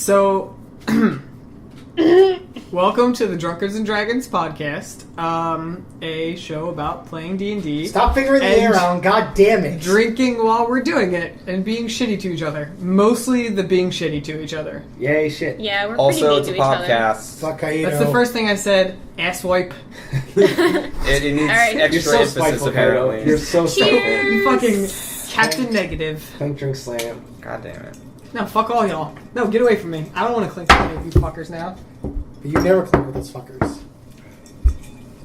So, welcome to the Drunkards and Dragons podcast, a show about playing D&D. Stop figuring the air out, god damn it. Drinking while we're doing it, and being shitty to each other. Mostly the being shitty to each other. Yay, shit. Yeah, we're Also, pretty it's mean a to each other. podcast. Fuck Kaido. That's the first thing I said. Asswipe. It needs Alright. extra You're so emphasis, spiteful, apparently. Kaido. You're so spiteful. You fucking Captain Negative. Clink, drink, slam. God damn it. No, fuck all y'all. No, get away from me. I don't want to clink with any of you fuckers now. But you never clink with those fuckers.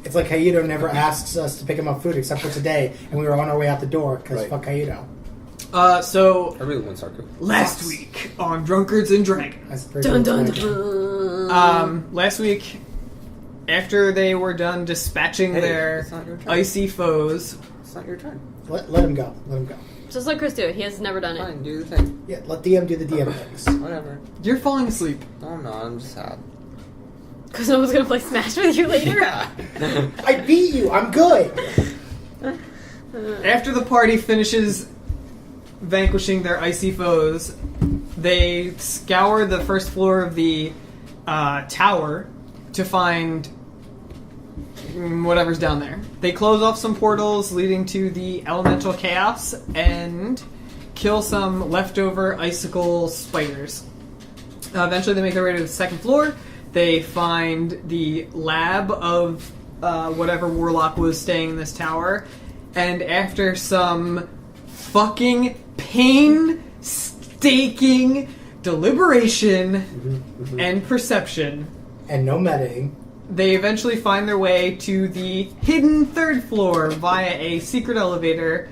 It's like Kaido never asks us to pick him up food except for today, and we were on our way out the door, because fuck Kaido. So, I really want Sarko. last week on Drunkards and Dragons. That's pretty Dun cool. dun dun. Last week, after they were done dispatching their it's not your turn. icy foes, It's not your turn. Let him go. Let him go. Just let Chris do it. He has never done it. Fine, do the thing. Yeah, let DM do the DM things. Whatever. you're falling asleep. No, I'm not. I'm just sad. Because no one's gonna play Smash with you later. Yeah. I beat you. I'm good. After the party finishes vanquishing their icy foes, they scour the first floor of the tower to find whatever's down there. They close off some portals leading to the elemental chaos and kill some leftover icicle spiders. Eventually they make their way to the second floor. They find the lab of whatever warlock was staying in this tower, and after some fucking painstaking deliberation and perception, And no medding. they eventually find their way to the hidden third floor via a secret elevator,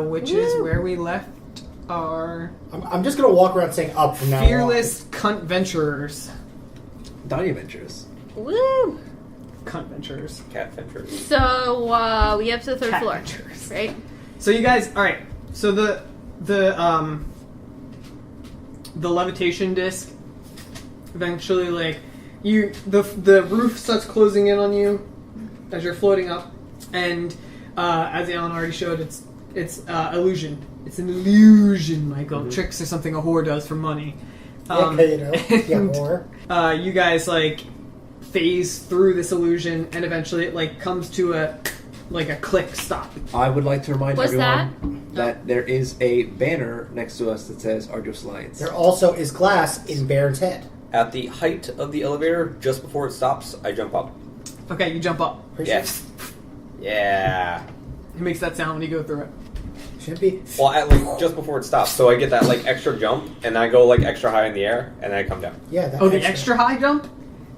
which is where we left our I'm just going to walk around saying up from now fearless cunt venturers. Donnie Adventures. Woo! Cunt venturers. Cat ventures. So, we up to the third Cat floor, ventures. right? So you guys, all right. So the levitation disc eventually, like, the roof starts closing in on you as you're floating up, and as Alan already showed, it's illusion. It's an illusion, Michael. Mm-hmm. Tricks are something a whore does for money. Yeah, Kaido. Yeah, and, more. you guys like phase through this illusion, and eventually it like comes to a click stop. I would like to remind What's everyone that there is a banner next to us that says Arduous Alliance. There also is glass in Baron's head. At the height of the elevator, just before it stops, I jump up. Okay, you jump up. Yes. Yeah. It makes that sound when you go through it. Shouldn't be. Well, at like just before it stops, so I get that like extra jump, and I go like extra high in the air, and then I come down. Yeah, that Oh, the extra high jump?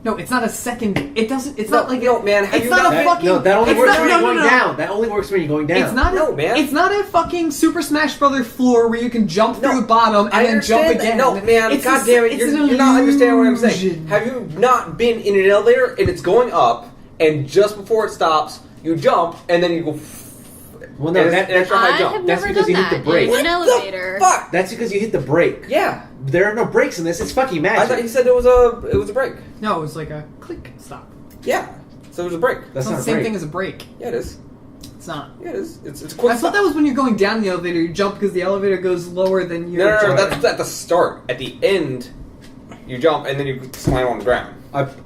No, it's not a second. It doesn't. It's not like no, man. Have It's you not not a been- fucking. No, that only it's works not- when no, you're no, going no. down. That only works when you're going down. It's not. No, man. It's not a fucking Super Smash Brothers floor where you can jump through the bottom and I then jump understand that. again. No, man, It's God a- damn it, it's an you're not understanding what I'm saying. illusion. Have you not been in an elevator and it's going up, and just before it stops, you jump, and then you go... Well, no, and that- an extra high I jump. have That's never because done you hit that the brake. in an What the elevator. fuck? That's because you hit the brake. Yeah. There are no brakes in this. It's fucking magic. I thought you said it was a break. No, it was like a click stop. Yeah. So it was a break. It's That's not not the a same break. thing as a break. Yeah, it is. It's not. Yeah, it is. It's a quick I thought that was when you're going down the elevator. You jump because the elevator goes lower than your. No, jump. that's at the start. At the end, you jump, and then you slam on the ground.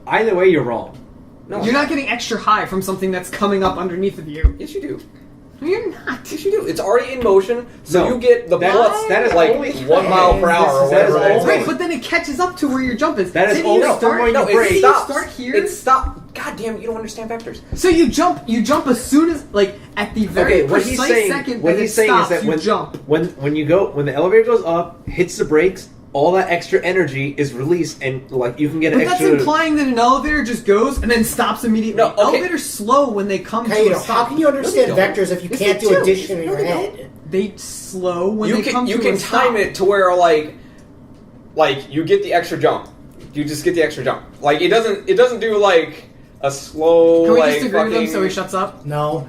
Either way, you're wrong. No, You're not getting extra high from something that's coming up underneath of you. Yes, you do. No, you're not. Yes, you do. It's already in motion, so No. you get the plus. That is like only 1 mile per hour or that is whatever. it only- Right, but then it catches up to where your jump is. That is Say only you start, when No, you it break. stops. You start here. It stops. God damn it! You don't understand vectors. So you jump as soon as, like, at the very Okay, what he's precise saying, second what that he's it saying stops, is that you when jump. when the elevator goes up, hits the brakes, all that extra energy is released, and like you can get But extra. that's implying that an elevator just goes and then stops immediately. No, okay. Elevators slow when they come to Kaido, a how stop. can you understand No, they don't. vectors if you Yes, can't they do do. addition in No, your they head? They slow when You they come can to a stop. time it to where like you get the extra jump. You just get the extra jump. Like it doesn't do like a slow. Can we like, just agree with him fucking- so he shuts up? No.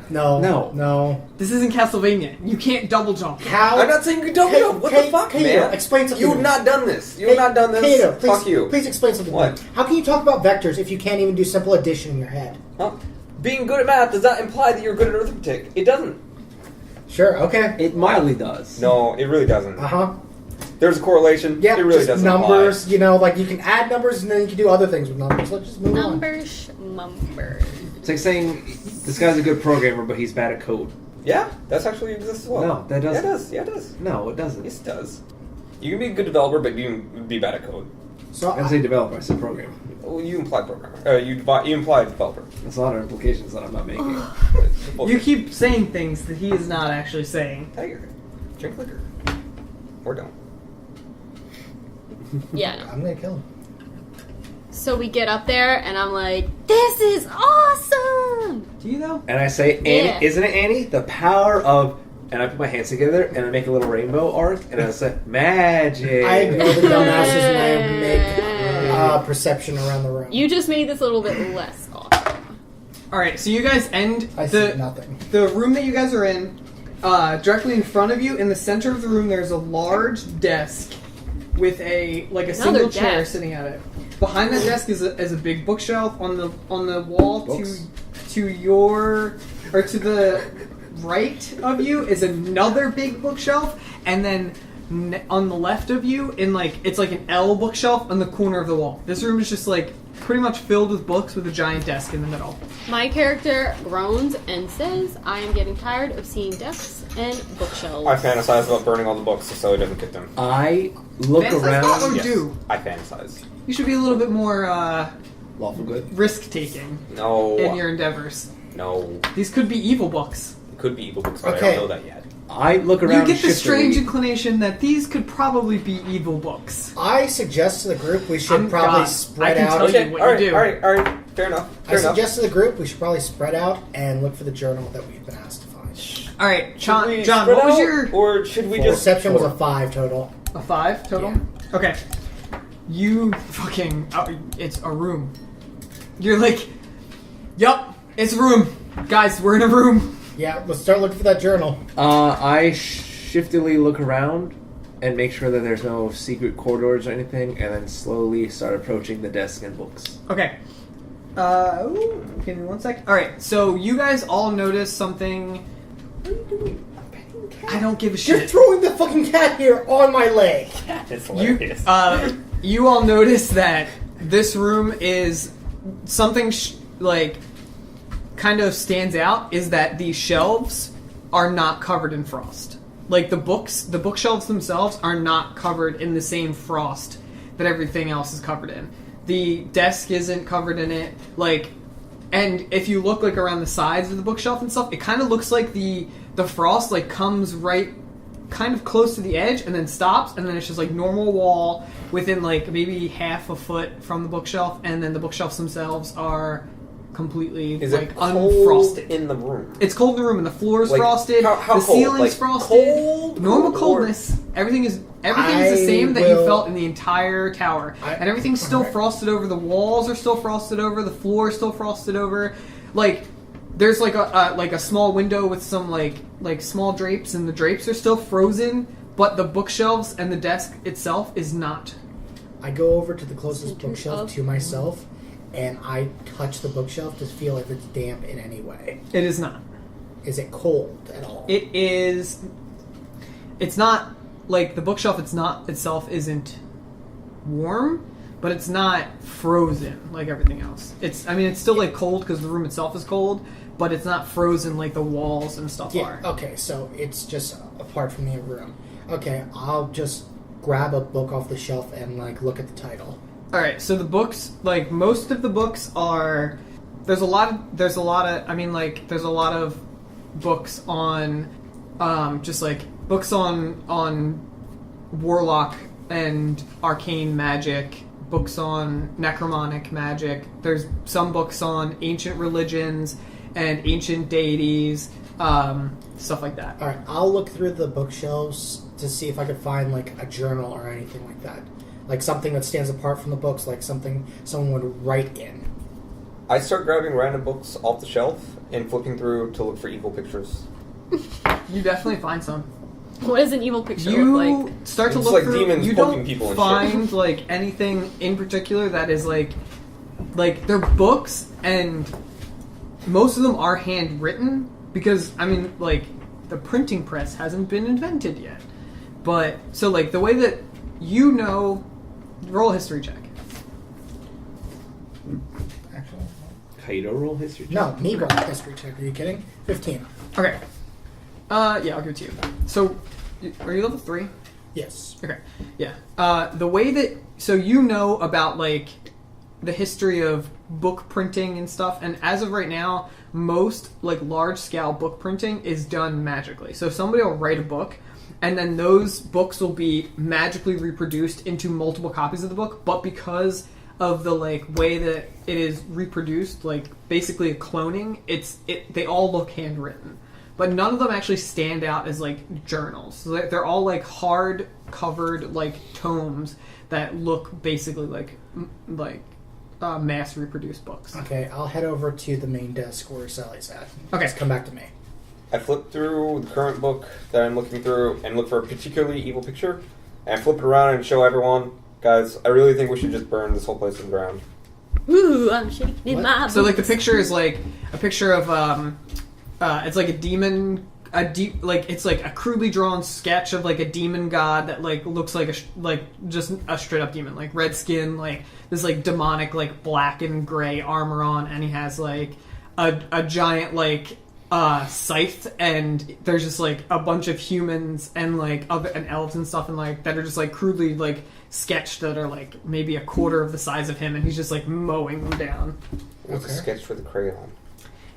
This isn't Castlevania. You can't double jump. How? I'm not saying you don't know. What the fuck, Kaido, man? explain something. You to have me. not done this. You have not done this. Kaido, please, Fuck you. Please explain something. to What? me. How can you talk about vectors if you can't even do simple addition in your head? Huh? Being good at math does not imply that you're good at arithmetic. It doesn't. Sure. Okay. It mildly does. No, it really doesn't. Uh huh. there's a correlation. Yeah, it really just doesn't numbers. apply. You know, like you can add numbers and then you can do other things with numbers. Let's just move on. Numbers, mumbers. It's like saying this guy's a good programmer, but he's bad at code. Yeah, that's actually exists as well. No, that doesn't. Yeah, it does. Yeah, it does. No, it doesn't. Yes, it does. You can be a good developer, but you can be bad at code. So I didn't say developer, I said programmer. Well, you implied programmer. You implied developer. There's a lot of implications that I'm not making. You keep saying things that he is not actually saying. Tiger, drink liquor, or don't. Yeah, no. I'm gonna kill him. So we get up there, and I'm like, this is awesome! Do you though? And I say, Annie, Yeah. isn't it Annie? The power of... And I put my hands together, and I make a little rainbow arc, and I say, magic. I ignore the dumbasses and I make perception around the room. You just made this a little bit less awesome. Alright, so you guys end I see nothing. the room that you guys are in. Directly in front of you, in the center of the room, there's a large desk with a single chair desk. sitting at it. Behind that desk is a big bookshelf on the wall. Books? To your or to the right of you is another big bookshelf, and then on the left of you, it's like an L bookshelf on the corner of the wall. This room is just like pretty much filled with books with a giant desk in the middle. My character groans and says, I am getting tired of seeing desks and bookshelves. I fantasize about burning all the books so he doesn't get them. I look Fantasize around... about what- Yes, do. I fantasize. You should be a little bit more Lawful good. risk taking No. in your endeavors. No. These could be evil books. It could be evil books, but Okay. I don't know that yet. I look around You get the shiftily. strange inclination that these could probably be evil books. I suggest to the group we should I'm probably God. spread I can out. tell you Okay, what alright, you do. alright. Fair enough. I Fair enough. suggest to the group we should probably spread out and look for the journal that we've been asked to find. All right, Should John. we John, spread what was out, your Or should we just... Perception was a 5 total. a 5 total? Yeah. Okay, you fucking. It's a room. You're like, yup, it's a room, guys. We're in a room. Yeah, let's start looking for that journal. I shiftily look around and make sure that there's no secret corridors or anything, and then slowly start approaching the desk and books. Okay. Give me 1 sec. All right, so you guys all notice something. What are you doing? I don't give a You're shit. throwing the fucking cat here on my leg. It's You, hilarious. you all notice that this room is something kind of stands out is that the shelves are not covered in frost. Like the bookshelves themselves are not covered in the same frost that everything else is covered in. The desk isn't covered in it. And if you look around the sides of the bookshelf and stuff, it kind of looks like the frost comes right kind of close to the edge and then stops, and then it's just normal wall within maybe half a foot from the bookshelf, and then the bookshelves themselves are completely Is it cold unfrosted. in the room? It's cold in the room, and the floor is Like, frosted. how the cold? ceiling's frosted. Cold? Normal Or- coldness. Everything is the I same that you will- felt in the entire tower, and everything's still alright. frosted over. The walls are still frosted over. The floor is still frosted over. There's a small window with some small drapes, and the drapes are still frozen. But the bookshelves and the desk itself is not. I go over to the closest Center bookshelf of- to myself, and I touch the bookshelf to feel if it's damp in any way. It is not. Is it cold at all? It is. It's not the bookshelf. Itself isn't warm, but it's not frozen like everything else. It's still cold because the room itself is cold, but it's not frozen like the walls and stuff Yeah, are. okay, so it's just apart from the room. Okay, I'll just grab a book off the shelf and look at the title. All right, so the books, most of the books are. There's a lot of. There's a lot of books on, books on warlock and arcane magic. Books on necromantic magic. There's some books on ancient religions and ancient deities, stuff like that. Alright, I'll look through the bookshelves to see if I could find a journal or anything like that. Something that stands apart from the books, something someone would write in. I start grabbing random books off the shelf and flipping through to look for evil pictures. You definitely find some. What does an evil picture You look like? start to It's look like through. demons You poking don't people and find anything in particular that is they're books, and most of them are handwritten because the printing press hasn't been invented yet. But so like the way that you know, roll a history check. Actually, Kaido roll history. no, me roll history check. Are you kidding? 15. Okay. Yeah, I'll give it to you. So, are you level 3? Yes. Okay. Yeah. The way that you know about like the history of book printing and stuff, and as of right now, most like large scale book printing is done magically. So somebody will write a book, and then those books will be magically reproduced into multiple copies of the book. But because of the like way that it is reproduced, like basically a cloning, they all look handwritten. But none of them actually stand out as like journals. So they're all like hard covered like tomes that look basically like mass reproduced books. Okay, I'll head over to the main desk where Sally's at. Okay. Just come back to me. I flip through the current book that I'm looking through and look for a particularly evil picture, and I flip it around and show everyone, guys, I really think we should just burn this whole place to the ground. Ooh, I'm shaking in What? my So like the boots. picture is like a picture of it's like a demon, it's like a crudely drawn sketch of like a demon god that like looks like just a straight up demon, like red skin, like this like demonic like black and gray armor on, and he has like a giant like scythe, and there's just like a bunch of humans and like and elves and stuff, and like that are just like crudely like sketched that are like maybe a quarter of the size of him, and he's just like mowing them down. What's a sketch for the crayon?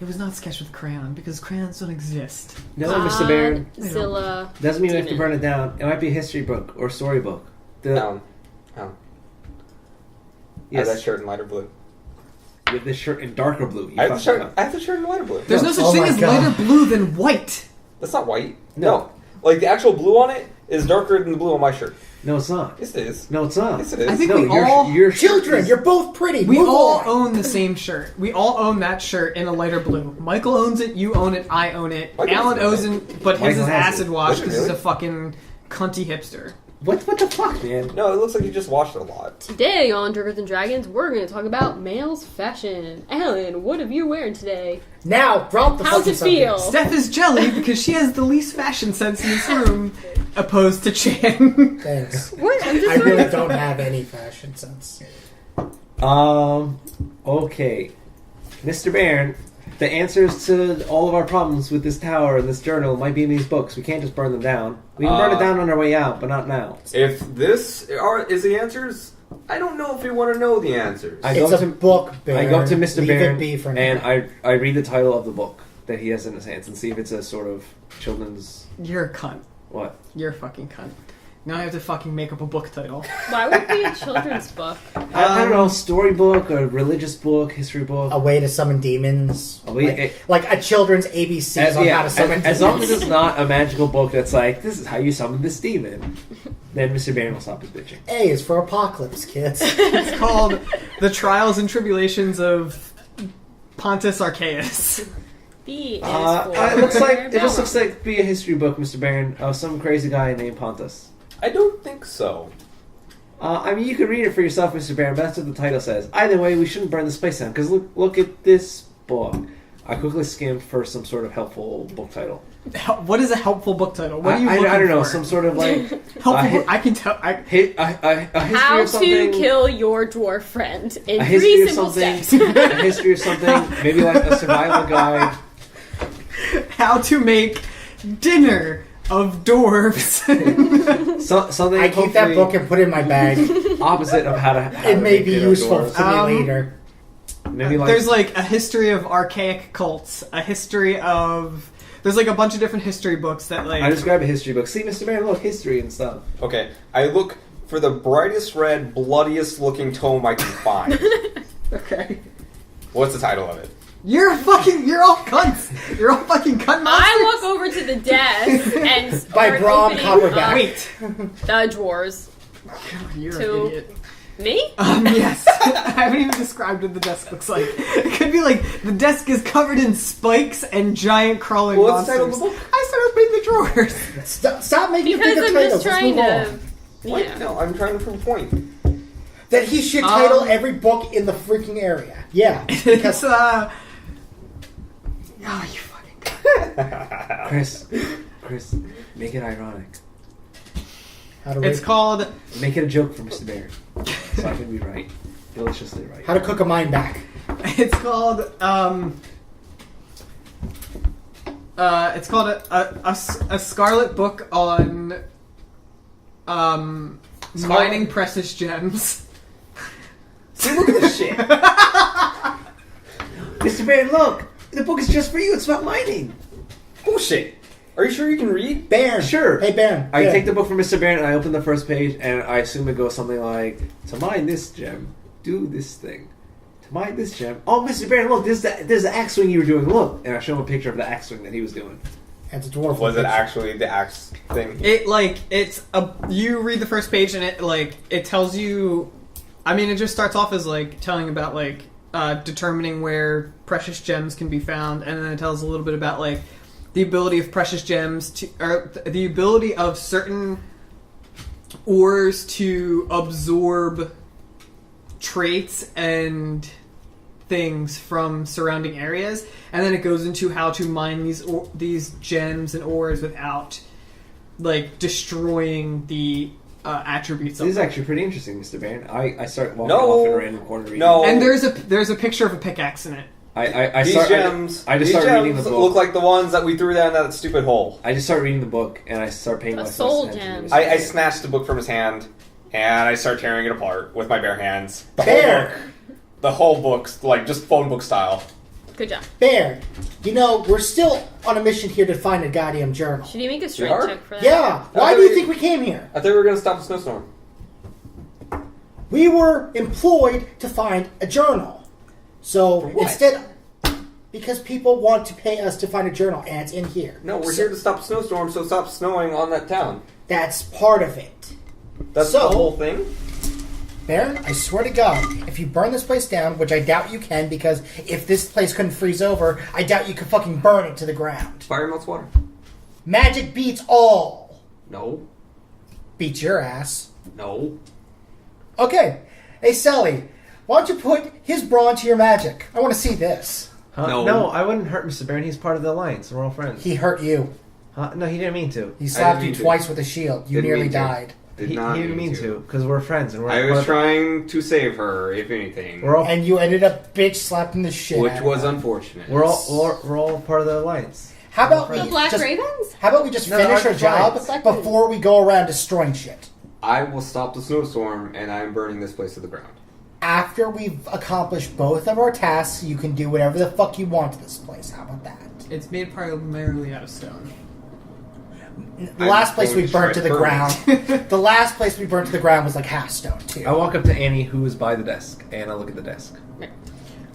It was not sketched with crayon because crayons don't exist. No, Mr. Baern. Zilla. Doesn't mean we have to Demon. burn it down. It might be a history book or story book. Oh. I have that Yes, shirt in lighter blue. with this shirt in darker blue. I have the shirt in lighter blue. There's no such Oh thing my as God. lighter blue than white. That's not white. No. Like, the actual blue on it is darker than the blue on my shirt. No, it's not. Yes, it is. No, it's not. Yes, it is. I think no, we all- your shirt Children, is- you're both pretty. We Move all on. own the same shirt. We all own that shirt in a lighter blue. Michael owns it, you own it, I own it. Michael Alan owns doesn't it, but his Michael is has acid it. wash Does it because he's a really? fucking cunty hipster. What the fuck, man? No, it looks like you just watched it a lot. Today on Drunkards and Dragons, we're going to talk about males' fashion. Alan, what have you wearing today? Now, drop the How's fucking it feel? subject. Steph is jelly because she has the least fashion sense in this room, opposed to Chan. Thanks. What? I'm just I really wearing- don't have any fashion sense. Okay. Mr. Baern, the answers to all of our problems with this tower and this journal might be in these books. We can't just burn them down. We can burn it down on our way out, but not now. If this is the answers, I don't know if we want to know the answers. I It's go a to book, Baron. I go up to Mr. Leave Baern it be for now. and I read the title of the book that he has in his hands and see if it's a sort of children's You're a cunt. what? You're a fucking cunt. Now I have to fucking make up a book title. Why would it be a children's book? I don't know, storybook, a religious book, history book. A way to summon demons. Like a children's ABCs on how to summon as demons. long as it's not a magical book that's like, this is how you summon this demon, then Mr. Baern will stop his bitching. A is for apocalypse, kids. It's called The Trials and Tribulations of Pontus Archaeus. B is for It looks like it just Balrog. looks like be a history book, Mr. Baern, of some crazy guy named Pontus. I don't think so. I mean, you can read it for yourself, Mr. Baern, but that's what the title says. Either way, we shouldn't burn this place down, because look at this book. I quickly skimmed for some sort of helpful book title. What is a helpful book title? What are you I looking don't know, for? some sort of like helpful book? I can tell. a history How of something. to kill your dwarf friend in a 3 history of simple something. steps. A history of something. Maybe like a survival guide. How to make dinner of dwarves. Something. I keep that hopefully book and put it in my bag. opposite of how to. It may be useful Doors. to me later. Maybe like There's like a history of archaic cults, a history of. There's like a bunch of different history books that like. I just grab a history book. See, Mr. Baern, look, history and stuff. Okay, I look for the brightest red, bloodiest looking tome I can find. Okay. What's the title of it? You're all cunts. You're all fucking cunt monsters. I look over to the desk and By start Brom opening Copperback. up Wait. the drawers. God, you're Two. an idiot. Me? Yes. I haven't even described what the desk looks like. It could be like the desk is covered in spikes and giant crawling Well, what's the monsters. title of the book? I started opening the drawers. Stop making Because bigger I'm titles. just Let's trying move to. on. Wait, Yeah. no, I'm trying to prove a point. That he should title every book in the freaking area. Yeah. It's Because Oh, you fucking. Chris, make it ironic. How to It's rape- called. Make it a joke for Mr. Baern. So I can be right. Deliciously right. How to cook a mine back. It's called. It's called a Scarlet Book on mining precious gems. See, look at this shit. Mr. Baern, look. The book is just for you. It's about mining. Bullshit. Are you sure you can read? Baern. Sure. Hey, Baern. I Yeah. take the book from Mr. Baern and I open the first page and I assume it goes something like, to mine this gem, do this thing. To mine this gem. Oh, Mr. Baern, look, there's the axe swing you were doing. Look. And I show him a picture of the axe swing that he was doing. It's a dwarf. Was it picture. actually the axe thing? You read the first page and it tells you. I mean, it just starts off as telling about determining where precious gems can be found, and then it tells a little bit about the ability of precious gems or the ability of certain ores to absorb traits and things from surrounding areas, and then it goes into how to mine these gems and ores without destroying the attributes of This is them. actually pretty interesting, Mr. Baern. I start walking No. off in a random corner reading. No. And there's a picture of a pickaxe in it. I These start, gems. I just these start reading gems the book. look like the ones that we threw down that stupid hole. I just start reading the book and I start paying A my soul attention to gem. Mr. I Baern. snatched the book from his hand and I start tearing it apart with my bare hands. The Bear. whole book. The whole book's just phone book style. Good job. Baern, we're still on a mission here to find a goddamn journal. Should you make a We strength are? check for that? Yeah. Why do you think we came here? I thought we were gonna stop the snowstorm. We were employed to find a journal. So For what? instead, because people want to pay us to find a journal, and it's in here. No, we're So here to stop the snowstorm, so stop snowing on that town. That's part of it. That's So- the whole thing. Baron, I swear to God, if you burn this place down, which I doubt you can, because if this place couldn't freeze over, I doubt you could fucking burn it to the ground. Fire melts water. Magic beats all. No. Beats your ass. No. Okay. Hey, Sally, why don't you put his brawn to your magic? I want to see this. Huh? No. No, I wouldn't hurt Mr. Baern. He's part of the Alliance. We're all friends. He hurt you. Huh? No, he didn't mean to. He slapped didn't you mean to. twice with a shield. You Didn't nearly mean to. died. Did He not didn't mean to, because we're friends and we're I part was of- trying to save her, if anything. We're all And you ended up bitch slapping the shit Which out of was her. unfortunate. we're all part of the Alliance. How about we The Black just, Ravens? How about we just No, finish our our job clients. before we go around destroying shit? I will stop the snowstorm, and I'm burning this place to the ground. After we've accomplished both of our tasks, you can do whatever the fuck you want to this place. How about that? It's made primarily out of stone. The last place going we to burnt to try the burning. ground. The last place we burnt to the ground was like half stone too. I walk up to Annie, who is by the desk, and I look at the desk.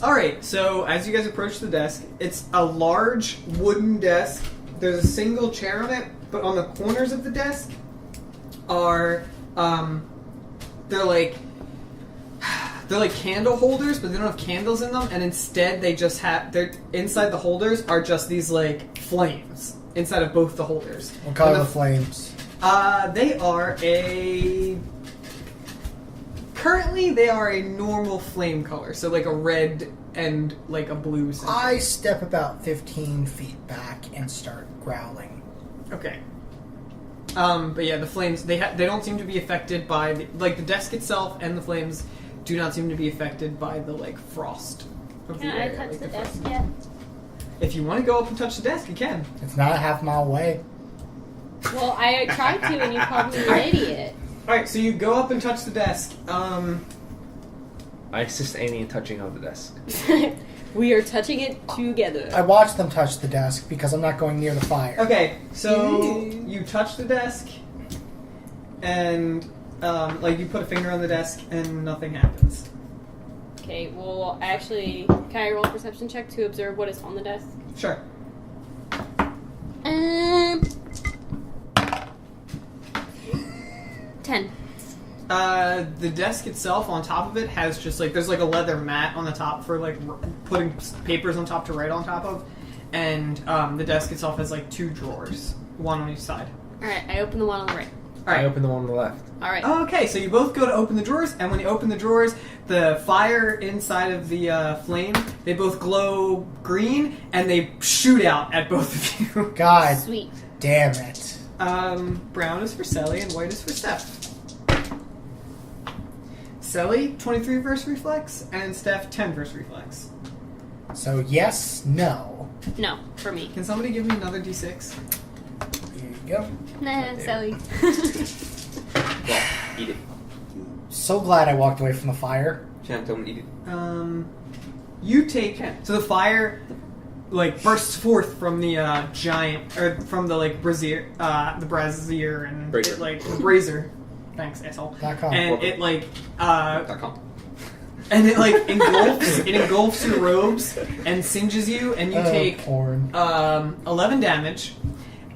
Alright, so as you guys approach the desk, it's a large wooden desk. There's a single chair on it, but on the corners of the desk are, they're like candle holders, but they don't have candles in them, and instead they just have, they're inside the holders are just these flames inside of both the holders. What color And are the flames? They are currently they are a normal flame color, so a red and a blue. I step about 15 feet back and start growling. Okay. But yeah, the flames they don't seem to be affected by the desk itself, and the flames do not seem to be affected by the frost of Can the I air. touch the frost. desk yet? If you want to go up and touch the desk, you can. It's not a half mile away. Well, I tried to and you called me an idiot. All right, so you go up and touch the desk. I assist Annie in touching on the desk. We are touching it together. I watch them touch the desk because I'm not going near the fire. Okay, so you touch the desk, and you put a finger on the desk, and nothing happens. Okay, well, actually, can I roll a perception check to observe what is on the desk? Sure. 10. The desk itself, on top of it, has just there's a leather mat on the top for putting papers on top to write on top of, and the desk itself has 2 drawers, one on each side. Alright, I open the one on the right. All I right. open the one on the left. Alright. Okay, so you both go to open the drawers, and when you open the drawers, the fire inside of the flame, they both glow green, and they shoot out at both of you. God Sweet. damn it. Brown is for Sally and white is for Steph. Sally, 23 versus reflex, and Steph, 10 versus reflex. So yes, no. No, for me. Can somebody give me another d6? Here you go. Nah, Sally. Well, eat it. So glad I walked away from the fire. Shannon, tell me to eat it. You take... So the fire, like, bursts forth from the giant... Or from the, like, brazier... the brazier and... Brazier. It, like, brazier. Thanks, asshole. .com. And Welcome. it, like... .com. And it, like, engulfs your robes and singes you, and you take... Porn. 11 damage,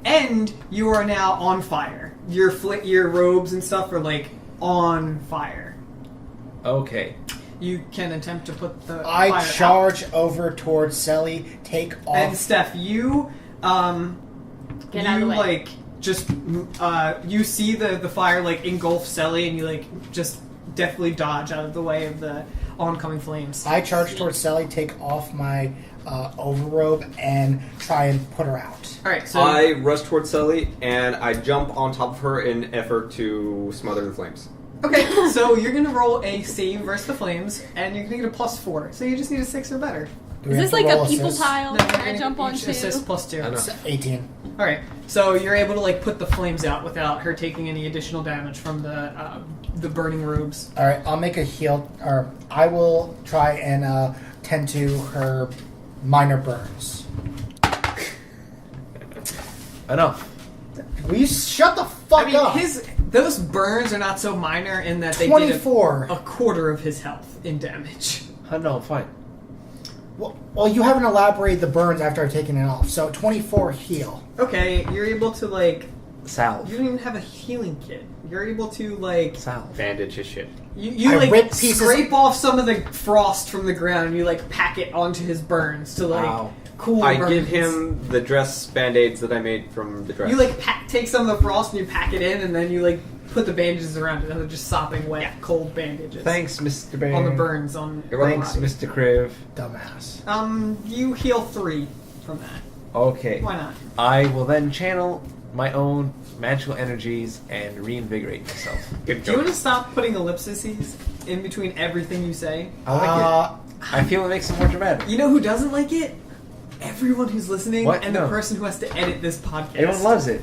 and you are now on fire. Your robes and stuff are like on fire. Okay. You can attempt to put the I fire charge over towards Selly, take out. off. And Steph, you Get out of the way. like just you see the fire like engulf Selly, and you like just deftly dodge out of the way of the oncoming flames. I charge towards Selly, take off my overrobe, and try and put her out. All right, so I rush towards Sully, and I jump on top of her in an effort to smother the flames. okay, so you're gonna roll a save versus the flames, and you're gonna get a +4. So you just need a 6 or better. Do we Is have this to like roll a people assist? pile No, that you're I gonna jump each onto? assist +2. I know. It's 18. All right, so you're able to like put the flames out without her taking any additional damage from the burning robes. All right, I'll make a heal, or I will try and tend to her minor burns. Enough. Will you shut the fuck I mean, up? those burns are not so minor in that they 24. did a quarter of his health in damage. No, fine. Well, you haven't elaborated the burns after I've taken it off, so 24 heal. Okay, you're able to like. Salve. You don't even have a healing kit. You're able to like. Salve. Bandage his shit. You I like rip pieces- scrape off some of the frost from the ground, and you like pack it onto his burns to like Wow. cool. I burns. give him the dress band-aids that I made from the dress. You like take some of the frost and you pack it in, and then you like put the bandages around it, and they're just sopping wet, cold bandages. Thanks, Mr. Baern. On the burns on. You're welcome. Thanks, Mr. Kriv. Dumbass. You heal 3 from that. Okay. Why not? I will then channel my own magical energies and reinvigorate myself. Good Do you joke. want to stop putting ellipses in between everything you say? I like it. I feel it makes it more dramatic. You know who doesn't like it? Everyone who's listening What? and No. the person who has to edit this podcast. Everyone loves it.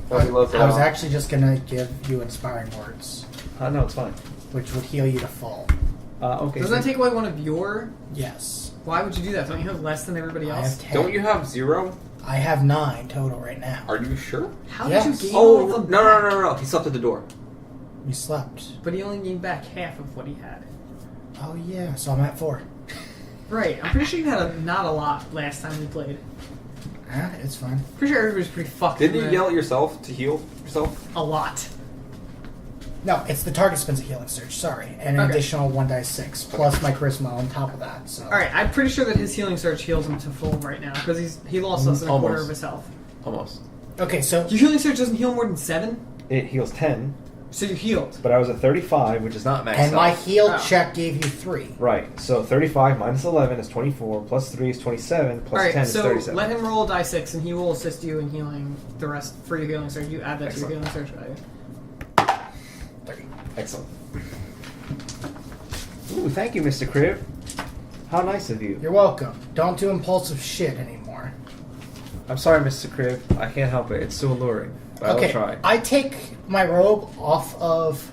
Well, he loves it I was all. actually just gonna give you inspiring words, No, it's fine. which would heal you to full. Okay. Doesn't that take away one of your... Yes. Why would you do that? Don't you have less than everybody I else? have 10. Don't you have 0? I have 9 total right now. Are you sure? How Yes. did you gain all Oh, of them no, back? no. He slept at the door. You slept. But he only gained back half of what he had. Oh yeah, so I'm at 4. Right. I'm pretty sure you had not a lot last time we played. It's fine. Pretty sure everybody's pretty fucked. Didn't you from yell at yourself to heal yourself? a lot? No, it's the target spends a healing surge. Sorry, and an Okay. additional 1d6 plus my charisma on top of that. So. All right. I'm pretty sure that his healing surge heals him to full right now because he lost less than a quarter Almost. of his health. Almost. Okay, so Your healing surge doesn't heal more than 7, It heals 10, so you healed. but I was at 35, which is not maxed and my out. heal Oh. check gave you 3. Right, so 35 minus 11 is 24, plus 3 is 27, plus All right, 10 is so 37. let him roll a die 6, and he will assist you in healing the rest for your healing surge. You add that Excellent. to your healing surge value. 30. Excellent. Ooh, thank you, Mr. Kriv. How nice of you. You're welcome. Don't do impulsive shit anymore. I'm sorry, Mr. Kriv. I can't help it. It's so alluring. But Okay, I'll try. I take my robe off of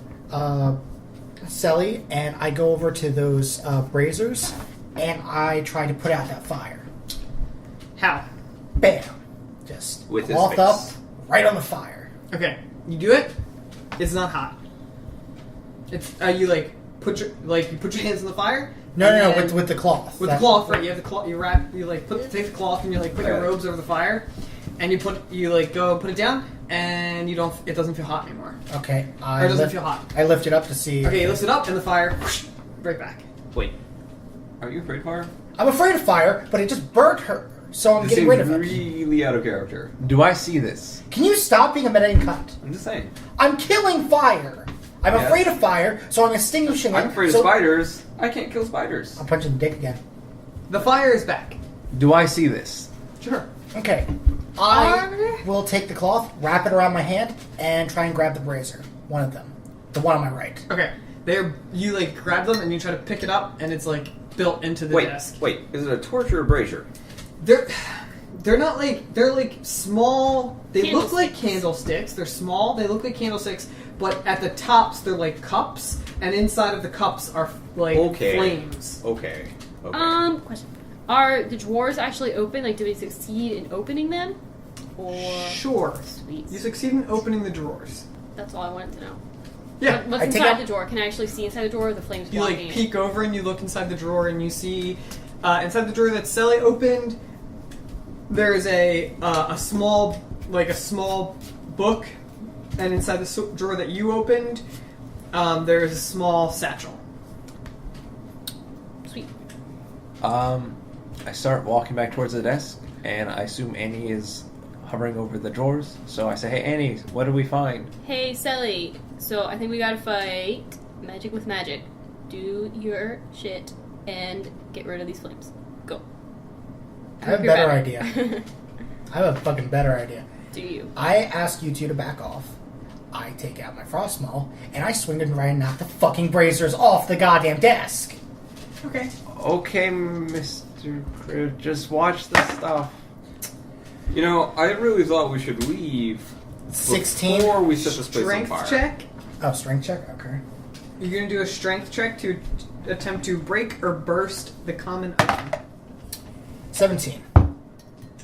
Selly, and I go over to those braziers, and I try to put out that fire. How? Bam! Just With his cloth face. up, right on the fire. Okay, you do it. It's not hot. It's you like put your hands in the fire. No, and no, then- with the cloth. with the cloth, right? You have the cloth. You wrap. You like take the cloth and you like put your Right. robes over the fire, and you like go put it down, and you don't. It doesn't feel hot anymore. Okay, Or it doesn't feel hot. I lift it up to see. Okay, you lift it up, and the fire right back. Wait. Are you afraid of fire? I'm afraid of fire, but it just burnt her, so I'm This getting seems rid of it. really out of character. Do I see this? Can you stop being a meta and cunt? I'm just saying. I'm killing fire. I'm Yes. afraid of fire, so I'm extinguishing it. I'm afraid so- of spiders. I can't kill spiders. I'm punching the dick again. The fire is back. Do I see this? Sure. Okay. I will take the cloth, wrap it around my hand, and try and grab the brazier. One of them. The one on my right. Okay. You like grab them and you try to pick it up, and it's like built into the desk. Wait, is it a torch or a brazier? They're not like, they're like small. They look like candlesticks. They're small. They look like candlesticks, but at the tops they're like cups, and inside of the cups are like flames. Okay. Question. Are the drawers actually open? Like, do we succeed in opening them? Or Sure. Sweet. You succeed in opening the drawers. That's all I wanted to know. Yeah. What's inside the drawer? Can I actually see inside the drawer? Or the flames You blocking like it? peek over and you look inside the drawer and you see inside the drawer that Sally opened. There is a small book, and inside the drawer that you opened, there is a small satchel. Sweet. I start walking back towards the desk, and I assume Annie is hovering over the drawers. So I say, "Hey, Annie, what do we find?" Hey, Sally. So I think we gotta fight magic with magic. Do your shit and get rid of these flames. Go. I have a better idea. I have a fucking better idea. Do you? I ask you two to back off. I take out my frost maul, and I swing it and try and knock the fucking braziers off the goddamn desk. Okay. Okay, Mr. Cribb, just watch the stuff. You know, I really thought we should leave 16. before we set this place on Strength fire. check. Oh, strength check? Okay. You're gonna do a strength check to attempt to break or burst the common item. 17.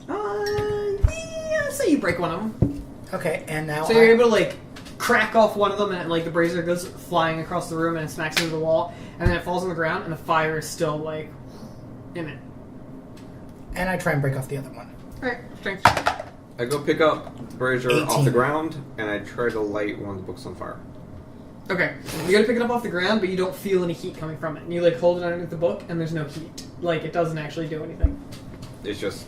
Yeah, say you break one of them. Okay, and now So you're able to like crack off one of them, and like the brazier goes flying across the room and it smacks into the wall, and then it falls on the ground, and the fire is still like in it. And I try and break off the other one. Alright, strength check. I go pick up the brazier 18. off the ground, and I try to light one of the books on fire. Okay, you gotta pick it up off the ground, but you don't feel any heat coming from it. And you like hold it underneath the book, and there's no heat. Like it doesn't actually do anything. It's just,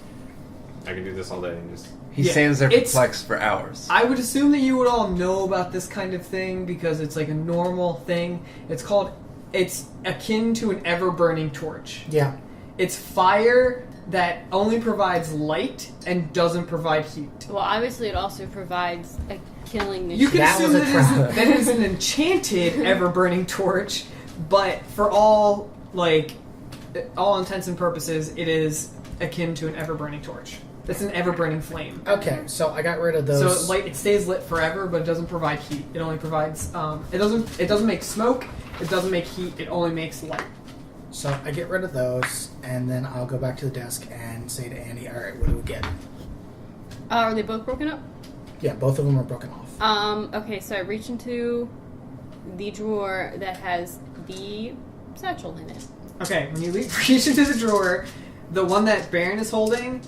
I can do this all day and just... He Yeah, stands there it's- perplexed for hours. I would assume that you would all know about this kind of thing because it's like a normal thing. It's akin to an ever-burning torch. Yeah. It's fire that only provides light and doesn't provide heat. Well, obviously, it also provides a killing machine. You can That assume was a that trap. it is an enchanted ever-burning torch, but for all intents and purposes, it is akin to an ever-burning torch. It's an ever-burning flame. Okay, so I got rid of those. So it stays lit forever, but it doesn't provide heat. It only provides it doesn't make smoke. It doesn't make heat. It only makes light. So I get rid of those, and then I'll go back to the desk and say to Andy, "All right, what do we get?" Are they both broken up? Yeah, both of them are broken off. Okay, so I reach into the drawer that has the satchel in it. Okay, when you reach into the drawer, the one that Baern is holding,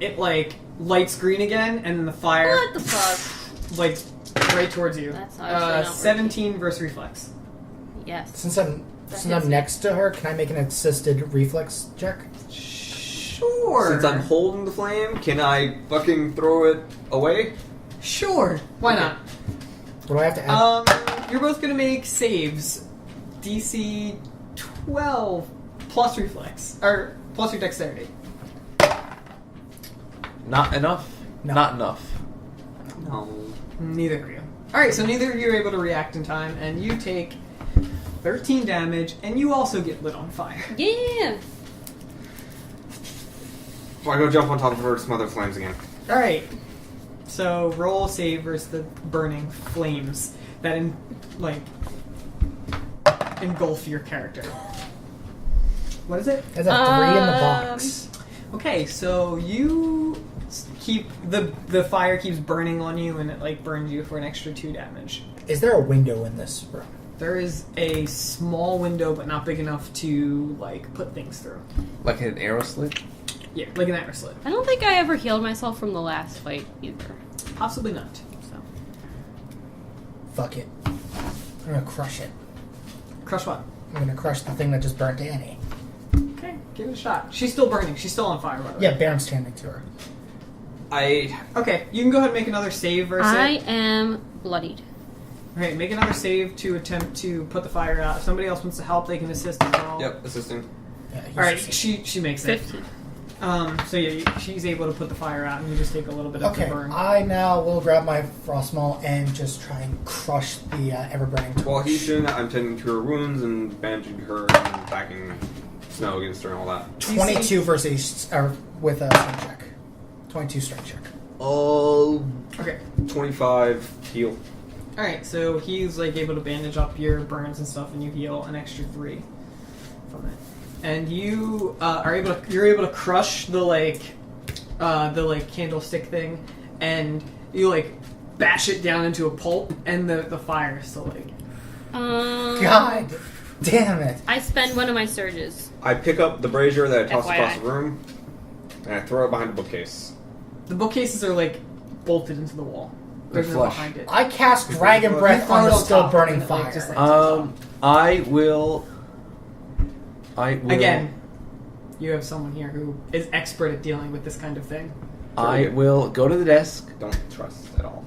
it like lights green again, and then the fire What the fuck? like right towards you. That's obviously not 17 versus reflex. Yes. Since I'm That since hits I'm me. next to her, can I make an assisted reflex check? Sure. Since I'm holding the flame, can I fucking throw it away? Sure. Why Okay. not? What do I have to add? You're both gonna make saves. DC 12 plus reflex or plus your dexterity. Not enough? No. Not enough. No. Neither of you. All right, so neither of you are able to react in time, and you take 13 damage, and you also get lit on fire. Yeah. So I go jump on top of her to smother flames again. All right. So roll a save versus the burning flames that engulf your character. What is it? There's a 3 in the box. Okay, so you keep the fire keeps burning on you, and it like burns you for an extra 2 damage. Is there a window in this room? There is a small window, but not big enough to like put things through. Like an arrow slit? Yeah, like an arrow slit. I don't think I ever healed myself from the last fight either. Possibly not. So. Fuck it. I'm gonna crush it. Crush what? I'm gonna crush the thing that just burnt Annie. Okay, give it a shot. She's still burning. She's still on fire, by the way. Yeah, Baron's standing to her. Okay, you can go ahead and make another save versus I it. am bloodied. Okay, make another save to attempt to put the fire out. If somebody else wants to help, they can assist as well. Yep, assisting. Yeah, he's Alright, just- she makes it. 15. So yeah, she's able to put the fire out, and you just take a little bit of the Okay, burn. I now will grab my frost maul and just try and crush the ever-burning torch. While he's doing that, I'm tending to her wounds and bandaging her and packing snow against her and all that. 22 versus with a strength check. 22 strength check. Oh, Okay. 25 heal. All right. So he's like able to bandage up your burns and stuff, and you heal an extra 3 from it. And you you're able to crush the candlestick thing, and you like bash it down into a pulp, and the fire is still like. God damn it! I spend one of my surges. I pick up the brazier that I toss FYI. across the room, and I throw it behind the bookcase. The bookcases are like bolted into the wall. They're There's flush. behind it. I cast Dragon You Breath throw on it the on still top, burning and it, like, fire. just, like, I will. Again, you have someone here who is expert at dealing with this kind of thing. I will go to the desk. Don't trust at all.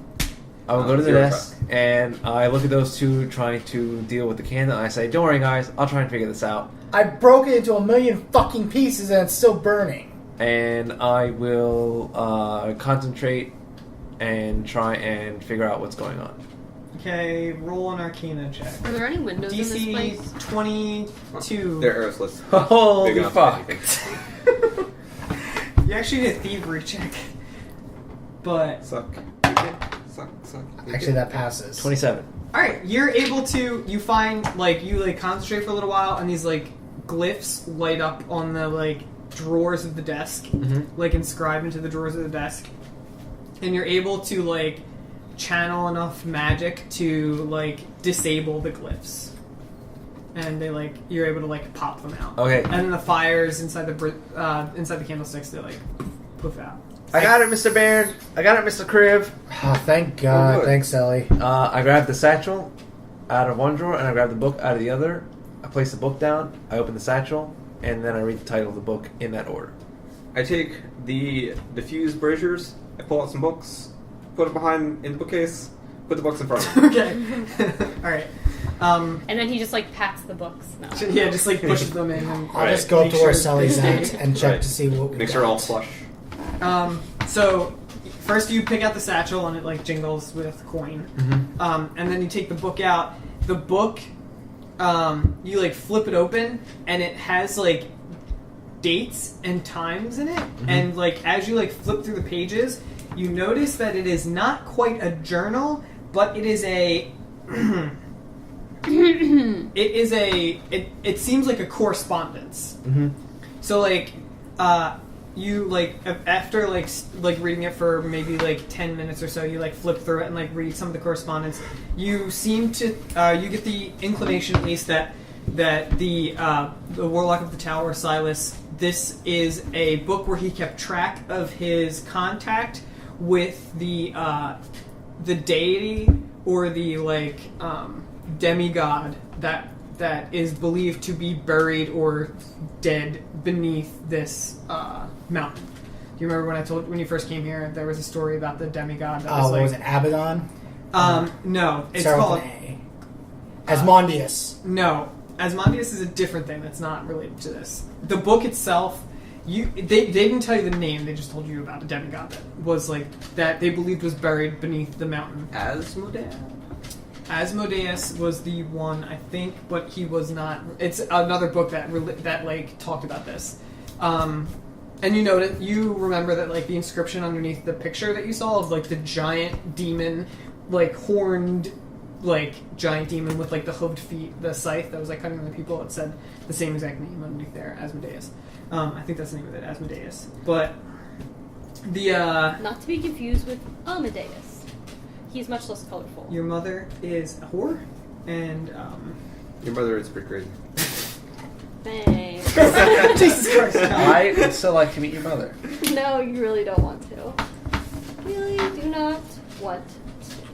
I will go to the Zero desk, and I look at those two trying to deal with the candle, and I say, "Don't worry, guys. I'll try and figure this out." I broke it into a million fucking pieces and it's still burning. And I will concentrate and try and figure out what's going on. Okay, roll an Arcana check. Are there any windows in this DC place? 22. They're airless. Holy Big enough fuck! for anything. You actually did a thievery check, but Suck. Suck. Actually, that passes. 27. all right, you're able to. You find you concentrate for a little while, and these like glyphs light up on the like drawers of the desk, like inscribed into the drawers of the desk, and you're able to like channel enough magic to like disable the glyphs, and they like you're able to like pop them out. Okay. And then the fires inside the candlesticks, they like poof out. I got it, Mr. Baern. I got it, Mr. Crib. Oh, thank God. good. Thanks, Ellie. I grabbed the satchel out of one drawer, and I grabbed the book out of the other. I place the book down. I open the satchel, and then I read the title of the book in that order. I take the diffused braziers, I pull out some books, put it behind in the bookcase, put the books in front of me. Okay. All right. And then he just like pats the books. No. Yeah, just like pushes them in. And, I'll just go up Make to where sure Sully's they at stay. and check Right. to see what we Make got. sure they're all flush. So first you pick out the satchel and it like jingles with coin, and then you take the book out. The book, you like flip it open and it has like dates and times in it. And like as you like flip through the pages, you notice that it is not quite a journal, but it is a. It seems like a correspondence. So like you like after like reading it for maybe like 10 minutes or so, you like flip through it and like read some of the correspondence. You seem to you get the inclination at least that the Warlock of the Tower, Silas, this is a book where he kept track of his contact with the deity or the like demigod that is believed to be buried or dead beneath this mountain. Do you remember when you first came here? There was a story about the demigod that was What like was it, Abaddon? no, it's Started with called an A. Asmodeus. no. Asmodeus is a different thing that's not related to this. The book itself, they didn't tell you the name. They just told you about a demigod that was like that they believed was buried beneath the mountain. Asmodeus. Asmodeus was the one, I think, but he was not. It's another book that like talked about this. And you remember that like the inscription underneath the picture that you saw of like the giant demon, like horned, like giant demon with like the hooved feet, the scythe that was like cutting the people. It said the same exact name underneath there, Asmodeus. I think that's the name of it, Asmodeus. But the Not to be confused with Amadeus. He's much less colorful. your mother is a whore, and Your mother is pretty crazy. Thanks. Jesus Christ. no. I would still like to meet your mother. No, you really don't want to. Really do not want to.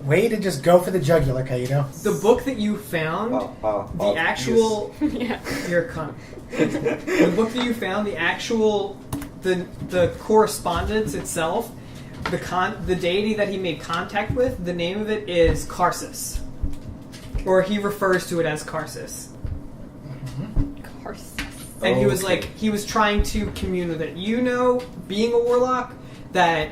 Way to just go for the jugular, Kaito. The book that you found, the actual Yeah. you're a cunt. The book that you found, the actual the correspondence itself, the deity that he made contact with, the name of it is Karsus, or he refers to it as Karsus. Carsus. and he was Okay. he was trying to commune with it. You know, being a warlock, that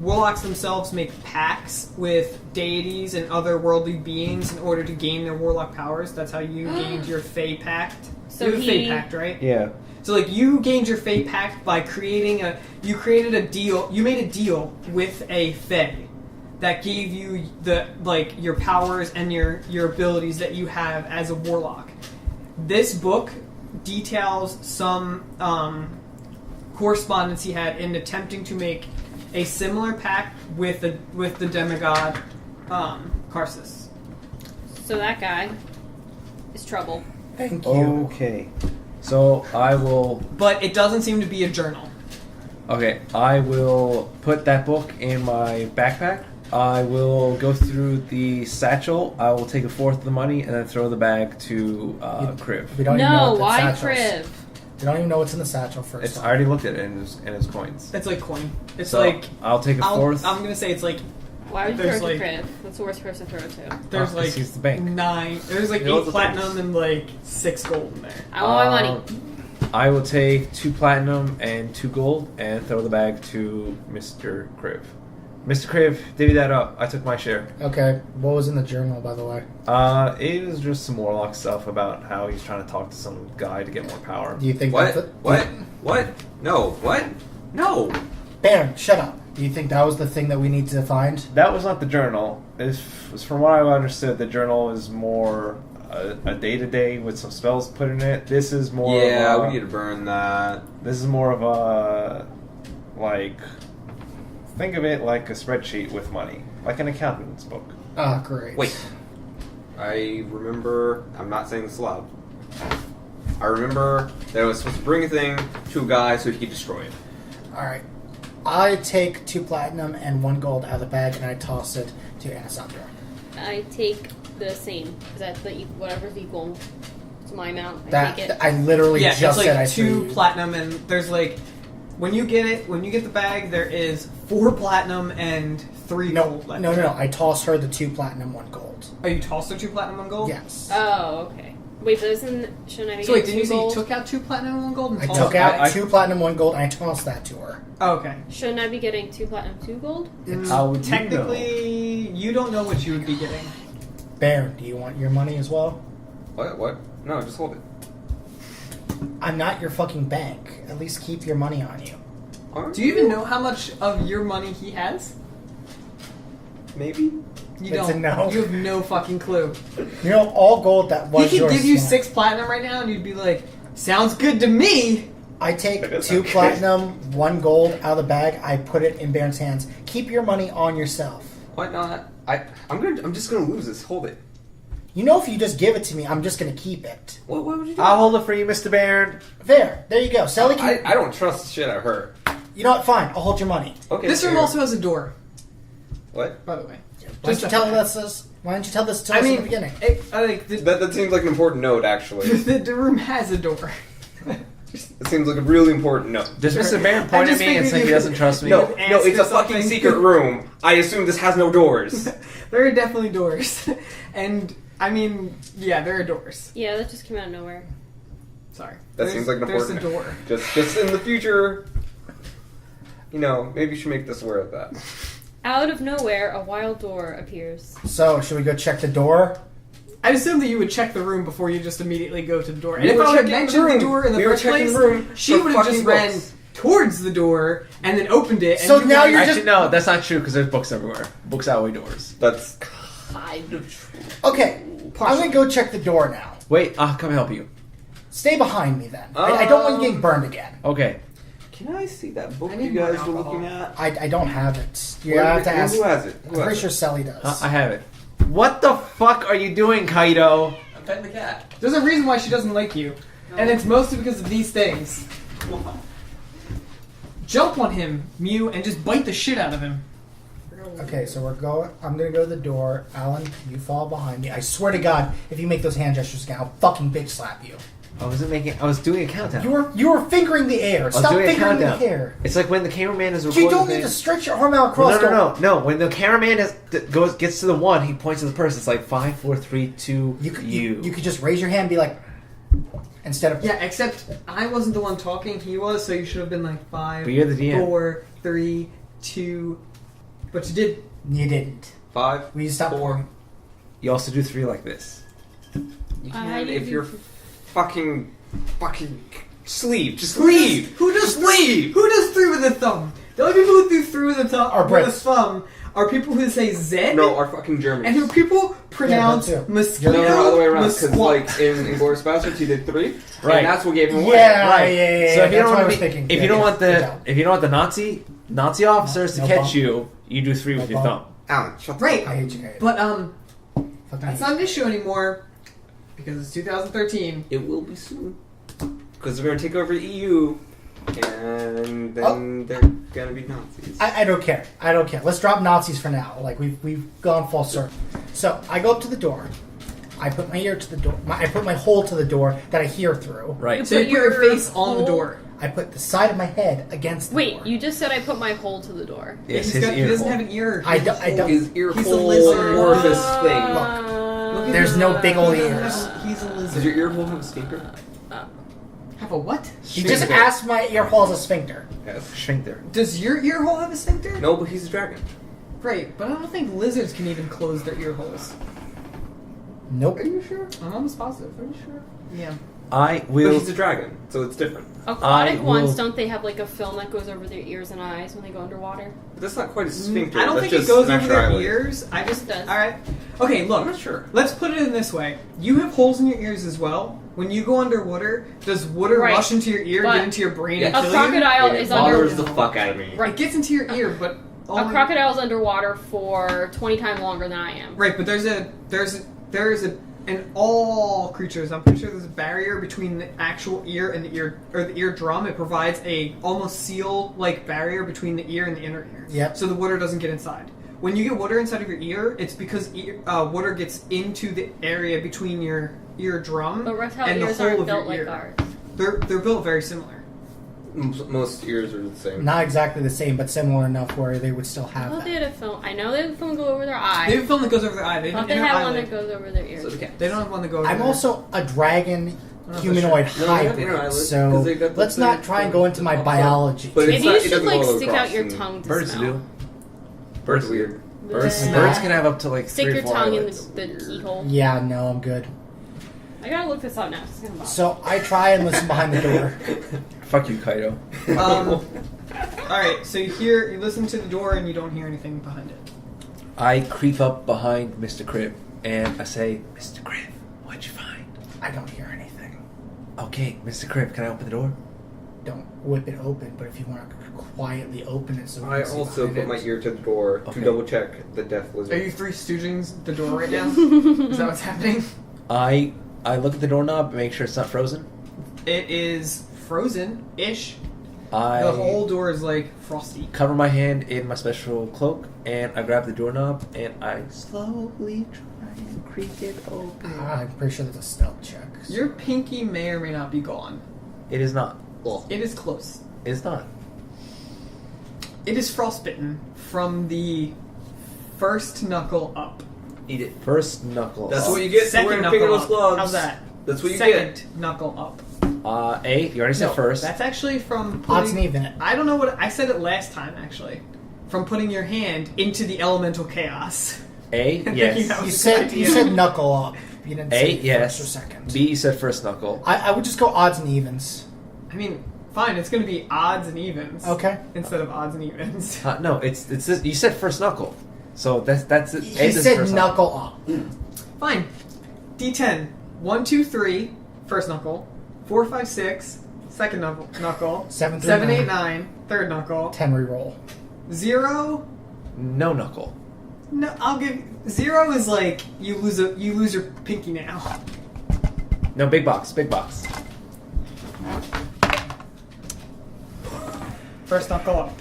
warlocks themselves make pacts with deities and other worldly beings in order to gain their warlock powers. That's how you gained your Fey Pact. So you have a Fey he- Pact, right? Yeah. So you gained your Fey Pact by you created a deal, you made a deal with a Fey that gave you your powers and your abilities that you have as a warlock. This book details some correspondence he had in attempting to make a similar pact with the demigod Karsus. So that guy is trouble. Thank you. Okay. So I will. But it doesn't seem to be a journal. Okay, I will put that book in my backpack. I will go through the satchel. I will take a fourth of the money and then throw the bag to Kriv. We don't even know No, what why the satchel's. Kriv? We don't even know what's in the satchel first. It's, I already looked at it in his coins. It's like coin. It's So I'll take a fourth. I'm gonna say it's like Why would you There's throw it to like- Kriv? That's the worst person to throw it to. there's Oh, 'cause he's the bank. 9. There's like You know 8 what the platinum thing and like 6 gold in there. I want my money. I will take 2 platinum and 2 gold and throw the bag to Mr. Kriv. Mr. Kriv, divvy that up. I took my share. Okay, what was in the journal, by the way? It was just some warlock stuff about how he's trying to talk to some guy to get more power. Do you think What? that's What? No. What? No. Baron, shut up. Do you think that was the thing that we need to find? That was not the journal. From what I understood, the journal is more a day-to-day with some spells put in it. This is more Yeah, of a, we need to burn that. This is more of a, think of it like a spreadsheet with money. Like an accountant's book. Ah, great. Wait. I remember. I'm not saying this aloud. I remember that I was supposed to bring a thing to a guy so he could destroy it. Alright. I take 2 platinum and 1 gold out of the bag and I toss it to Anasandra. I take the same. Is that whatever's equal to my amount? I That take it. I literally Yeah, just it's said like I 2 threw platinum and there's when you get the bag, there is 4 platinum and 3 No, gold left. no. I toss her the 2 platinum, 1 gold. Oh, you tossed her 2 platinum, 1 gold? Yes. Oh, okay. Wait, but shouldn't I be So wait, getting didn't you 2 say you gold? took out 2 platinum and 1 gold? And I tossed took it out back? 2 platinum, 1 gold, and I tossed that to her. Oh, okay. Shouldn't I be getting 2 platinum, 2 gold? How would you Technically, you don't know what you would be getting. Baron, do you want your money as well? What? No, just hold it. I'm not your fucking bank. At least keep your money on you. Do you even know how much of your money he has? Maybe? You It's don't. a no. You have no fucking clue. You know, all gold that was He could yours. give you is mine. 6 platinum right now, and you'd be like, "Sounds good to me." I take That is 2 okay. platinum, 1 gold out of the bag. I put it in Baron's hands. Keep your money on yourself. Why not? I'm just gonna lose this. Hold it. You know, if you just give it to me, I'm just gonna keep it. What would you do? I'll hold it for you, Mr. Baird. There you go. Sally can. I don't trust the shit out of her. You know what? Fine. I'll hold your money. Okay. This room fair. also has a door, What? by the way. Why don't you tell us this? Why don't you tell this to us in the beginning? That seems like an important note, actually. The room has a door. It seems like a really important note. Does Mr. Baird point I at just me and figured say you he doesn't could- trust me? No, Ask it's or a fucking something. secret room. I assume this has no doors. There are definitely doors, and I mean, yeah, there are doors. Yeah, that just came out of nowhere. Sorry, That seems like an There's a important door. Just in the future, maybe you should make this aware of that. Out of nowhere, a wild door appears. So, should we go check the door? I assume that you would check the room before you just immediately go to the door. And We if were I would have checking the mentioned the room. door in the We were first checking place, the room she for would have just fucking ran books. towards the door and then opened it. And So you now guys- you're Actually, just- no, that's not true because there's books everywhere. Books outweigh doors. That's kind of true. Okay, I'm gonna go check the door now. Wait, I'll come help you. Stay behind me then. I don't want you getting burned again. Okay. Can I see that book I you need more guys were alcohol. looking at? I don't have it. You Where- have to ask. Who has it? I'm pretty sure Sally does. I have it. What the fuck are you doing, Kaido? I'm petting the cat. There's a reason why she doesn't like you, and it's mostly because of these things. Jump on him, Mew, and just bite the shit out of him. Okay, so we're going. I'm gonna go to the door. Alan, you follow behind me. I swear to God, if you make those hand gestures again, I'll fucking bitch slap you. I was doing a countdown. You were fingering the air. I was Stop doing a fingering the countdown. air. It's like when the cameraman is recording. You don't the need to thing. stretch your arm out across. No. When the cameraman gets to the 1, he points to the person. It's like 5, 4, 3, 2. You could just raise your hand and be like, Instead of Yeah, except I wasn't the one talking. He was, so you should have been like 5, But you're the DM. 4, 3, 2. But you did. you didn't. 5. We stopped 4. pouring. You also do 3 like this. You I can if do- you're fucking sleeve. Just leave. Who does Just leave. Who does 3 with a thumb? The only people who do 3 with a thumb Are with a Brits. thumb are people who say Z. No, our fucking Germans. And who people pronounce Yeah, that too. mosquito. No, other way around. Because musquat. like in Inglourious Basterds, he did 3, Right. and that's what gave him away. Yeah, Right. yeah. So if you That's don't what I want was to thinking. if Yeah, you don't yeah. want Good the job. if you don't want the Nazi officers to No catch bump. you do 3 with No your bump. thumb. Alan, shut the Right. fuck I up. hate you guys. But Fucking that's hate not an issue anymore because it's 2013. It will be soon. Because they're going to take over the EU, and then they're going to be Nazis. I don't care. I don't care. Let's drop Nazis for now. Like we've gone full circle. So I go up to the door. I put my ear to the door. I put my hole to the door that I hear through. Right. So you put your face on the door. I put the side of my head against the Wait, door. you just said I put my hole to the door. Yes, He's his got- he ear doesn't hole. have an ear. I don't- I don't- His ear He's a hole lizard. orifice thing. Uh, There's no big old ears. He's a Does lizard. your ear hole have a speaker? Have a what? You just asked my ear hole as a sphincter. Yes. Sphincter. Does your ear hole have a sphincter? No, but he's a dragon. Great, but I don't think lizards can even close their ear holes. Nope. Are you sure? I'm almost positive. Are you sure? Yeah. I But will. he's a dragon, so it's different. Aquatic I ones, will- don't they have like a film that goes over their ears and eyes when they go underwater? But that's not quite a sphincter. I don't that's think it just goes an over extra their eyelid. ears. I just It does. All right. Okay, look. I'm not sure. Let's put it in this way. You have holes in your ears as well. When you go underwater, does water Right. rush into your ear, But get into your brain, Yeah. and A kill crocodile It is bothers under. the fuck out of me. you? Right, it gets into your ear, but A only- crocodile's underwater for 20 times longer than I am. Right, but there's in all creatures, I'm pretty sure there's a barrier between the actual ear and the ear, or the eardrum. It provides a almost seal-like barrier between the ear and the inner ear. Yep. So the water doesn't get inside. When you get water inside of your ear, it's because water gets into the area between your eardrum But reptile and the ears hole aren't of your built like ear. ours. They're built very similar. Most ears are the same. Not exactly the same, but similar enough where they would still I have thought they that. had a film. I know they have a film go over their They eye. have a film that goes over their eye. They I don't thought they inner have one eyelid. that goes over their ears. So the They don't have one that goes. I'm over also a dragon that's humanoid true. No, they have inner hybrid, eyelids, 'cause so they got the let's not try and go into my the- biology. But it's Maybe not- you it should doesn't like go stick across out your and- tongue to Birds smell. do. Birds weird. Birds, Yeah. birds can have up to like Stick 3 or your 4 tongue eyelids. in the keyhole. Yeah, no, I'm good. I gotta look this up now. It's gonna bother. So I try and listen behind the door. Fuck you, Kaido. All right, so you listen to the door and you don't hear anything behind it. I creep up behind Mr. Crib and I say, Mr. Crib, what'd you find? I don't hear anything. Okay, Mr. Crib, can I open the door? Don't whip it open, but if you want to quietly open it so we I can see also behind put it. my ear to the door Okay. to double check the death lizard. Are you three stooging the door right now? Is that what's happening? I look at the doorknob and make sure it's not frozen. It is frozen-ish. I The whole door is like frosty. cover my hand in my special cloak and I grab the doorknob and I slowly try and creak it open. I'm pretty sure that's a stealth check. Your pinky may or may not be gone. It is not. It is close. It is not. It is frostbitten from the first knuckle up. Eat it. First knuckle. That's up. what you get for Second wearing knuckle fingerless up. gloves. How's that? That's what you Second get. knuckle up. You already said No, first. That's actually from Odds putting, and even it. I don't know what I said it last time actually. From putting your hand into the elemental chaos. A, Thinking yes. that You was said a good you idea. said knuckle up. You didn't A, say yes. first or second. B, you said first knuckle. I would just go odds and evens. I mean, fine. It's going to be odds and evens. Okay. Instead of odds and evens. No, it's this. You said first knuckle, so that's it. He said knuckle up. Fine. D10. 1, 2, 3. First knuckle. 4, 5, 6. Second knuckle. 7 through 7, 8, 9. 9. Third knuckle. 10 reroll. 0. No knuckle. No, I'll give 0 is like you lose your pinky now. No, big box. Big box. First knuckle up.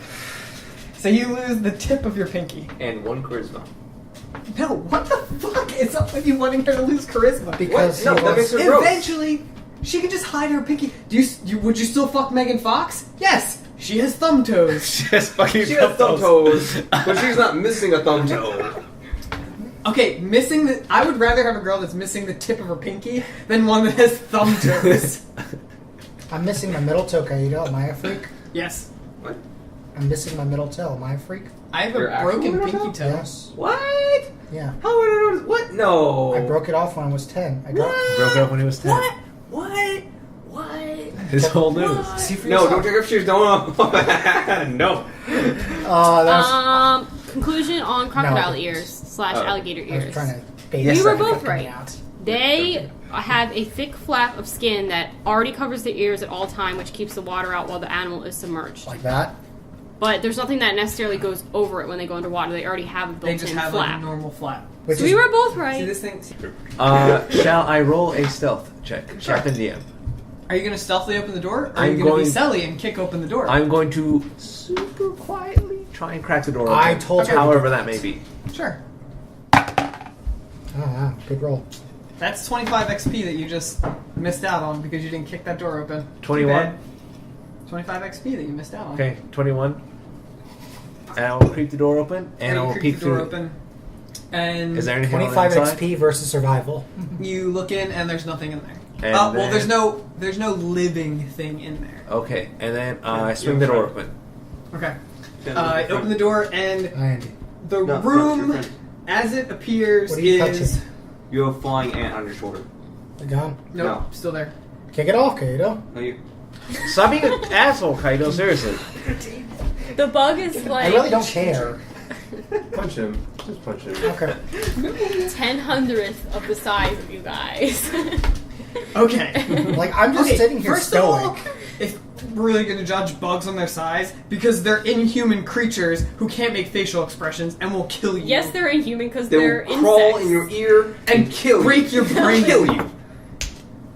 So you lose the tip of your pinky. And 1 charisma. No, what the fuck is up with you wanting her to lose charisma? Because No, he that was- makes her gross. Eventually, she can just hide her pinky. Would you still fuck Megan Fox? Yes, she has thumb toes. Just fucking. She has thumb toes, but she's not missing a thumb toe. Okay, missing the. I would rather have a girl that's missing the tip of her pinky than one that has thumb toes. I'm missing my middle toe, Kaido. Am I a freak? Yes. What? I'm missing my middle toe. Am I a freak? I have Your a actual broken middle pinky toe? toe. Yes. What? Yeah. How would I notice? What? No. I broke it off when I was 10. I got. Broke it up when he was 10. What? What? What? His whole news. See for No, yourself. don't take off shoes. Don't. No. That Conclusion on crocodile No. ears / alligator was, I was ears. trying to bait Yes, We it were so it both could come right. out. They have a thick flap of skin that already covers the ears at all time, which keeps the water out while the animal is submerged. Like that. But there's nothing that necessarily goes over it when they go underwater. They already have a They just built-in have like a flap. normal flap. Which So is we were both See right. this thing? Shall I roll a stealth check? Sure. Captain DM. Are you going to stealthily open the door? Or are I'm you going to going- be Selly and kick open the door? I'm going to super quietly try and crack the door open. I told her. However that may be. Sure. Oh, wow. Good roll. That's 25 XP that you just missed out on because you didn't kick that door open. Too 21? bad. 25 XP that you missed out on. Okay, 21. And I will creep the door open, and You I will creak peek the door through. open. And Is there anything on the 25 inside? XP versus survival. you look in and there's nothing in there. And Well, then- there's no living thing in there. Okay, and then I swing the door open. Okay. Open the door and Andy. the No, room, front. as it appears, What are you is touching? You have a flying ant on your shoulder. The gun. nope, No. still there. Kick it off, Kaido. No, you. Stop being an asshole, Kaido, seriously. The bug is I like really don't care. Punch him. Just punch him. Okay. 10/100th of the size of you guys. Okay. Like, I'm just Okay, sitting here first stoic. of all, if we're really going to judge bugs on their size, because they're inhuman creatures who can't make facial expressions and will kill you. Yes, they're inhuman because They they're will crawl insects. in your ear and kill break you. your brain. Kill you.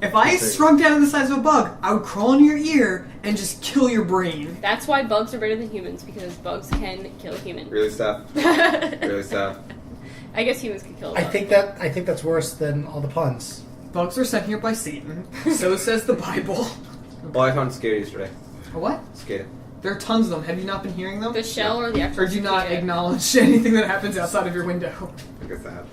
If I shrunk down to the size of a bug, I would crawl into your ear and just kill your brain. That's why bugs are better than humans, because bugs can kill humans. Really stuff. I Really stuff. guess humans can kill a I bug. think that's worse than all the puns. Bugs are sent here by Satan. So says the Bible. Well, I found Skate yesterday. A what? Skate. There are tons of them. Have you not been hearing them? The shell or the actual Or do you not cicada? acknowledge anything that happens outside of your window? Look at that.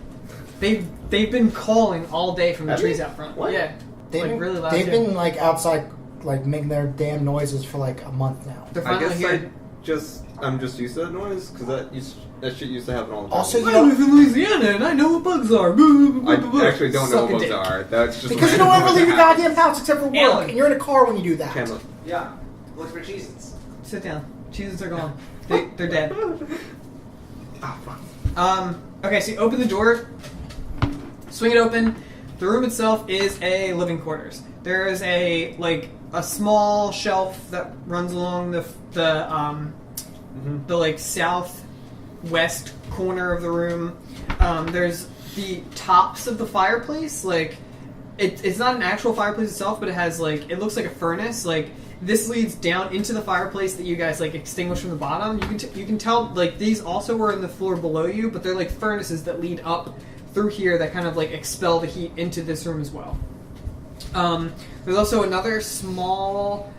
They've been calling all day from the Have trees they? out front. What? Yeah. Like really loud. They've too. been like outside, like making their damn noises for like a month now. They're I finally guess here. I'm just used to that noise because that shit used to happen all the time. Also, you I know, live in Louisiana and I know what bugs are. I actually don't know Suck a what bugs dick. are. That's just because you don't ever leave your goddamn house except for work, Alan. and you're in a car when you do that. Camera. Yeah, look for cheeses. Sit down. Cheeses are gone. They're dead. Ah, fuck. Okay, so you open the door, swing it open. The room itself is a living quarters. There is a small shelf that runs along the like southwest corner of the room. There's the tops of the fireplace. Like it's not an actual fireplace itself, but it has it looks like a furnace. Like this leads down into the fireplace that you guys extinguish from the bottom. You can tell these also were in the floor below you, but they're furnaces that lead up through here that kind of expel the heat into this room as well. There's also another small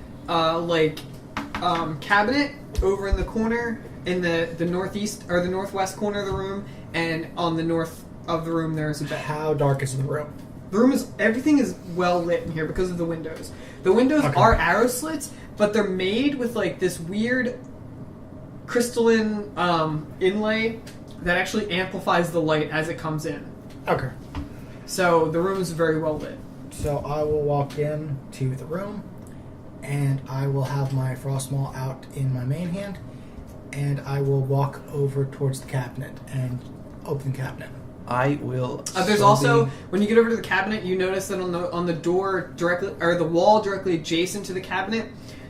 cabinet over in the corner in the northeast or the northwest corner of the room, and on the north of the room there's a bed. How dark is the room? The room everything is well lit in here because of the windows. The windows Okay. are arrow slits, but they're made with this weird crystalline inlay that actually amplifies the light as it comes in. Okay. So the room is very well lit. So I will walk in to the room, and I will have my frost maul out in my main hand, and I will walk over towards the cabinet and open the cabinet. I will. There's also when you get over to the cabinet, you notice that on the door directly or the wall directly adjacent to the cabinet,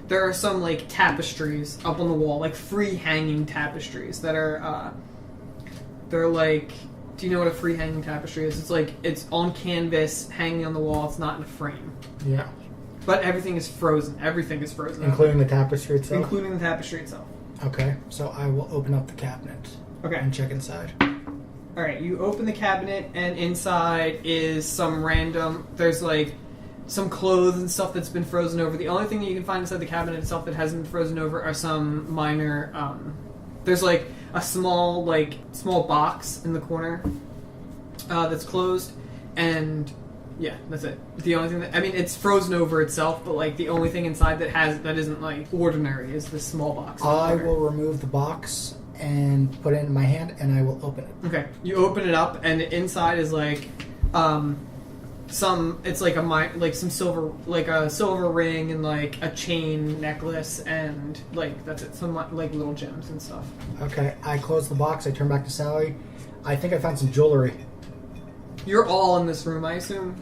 there are some tapestries up on the wall, free hanging tapestries that are they're do you know what a free hanging tapestry is? It's on canvas hanging on the wall. It's not in a frame. Yeah. But everything is frozen. Everything is frozen. Including the tapestry itself? including the tapestry itself. Okay, so I will open up the cabinet Okay. and check inside. All right, you open the cabinet, and inside is some random. There's some clothes and stuff that's been frozen over. The only thing that you can find inside the cabinet itself that hasn't been frozen over are some minor. There's a small box in the corner that's closed, and yeah, that's it. The only thing it's frozen over itself, but like the only thing inside that isn't like ordinary is this small box. I will remove the box and put it in my hand, and I will open it. Okay, you open it up, and inside is like it's like some silver, like a silver ring and like a chain necklace, and like that's it. Some like little gems and stuff. Okay, I close the box. I turn back to Sally. I think I found some jewelry. You're all in this room, I assume.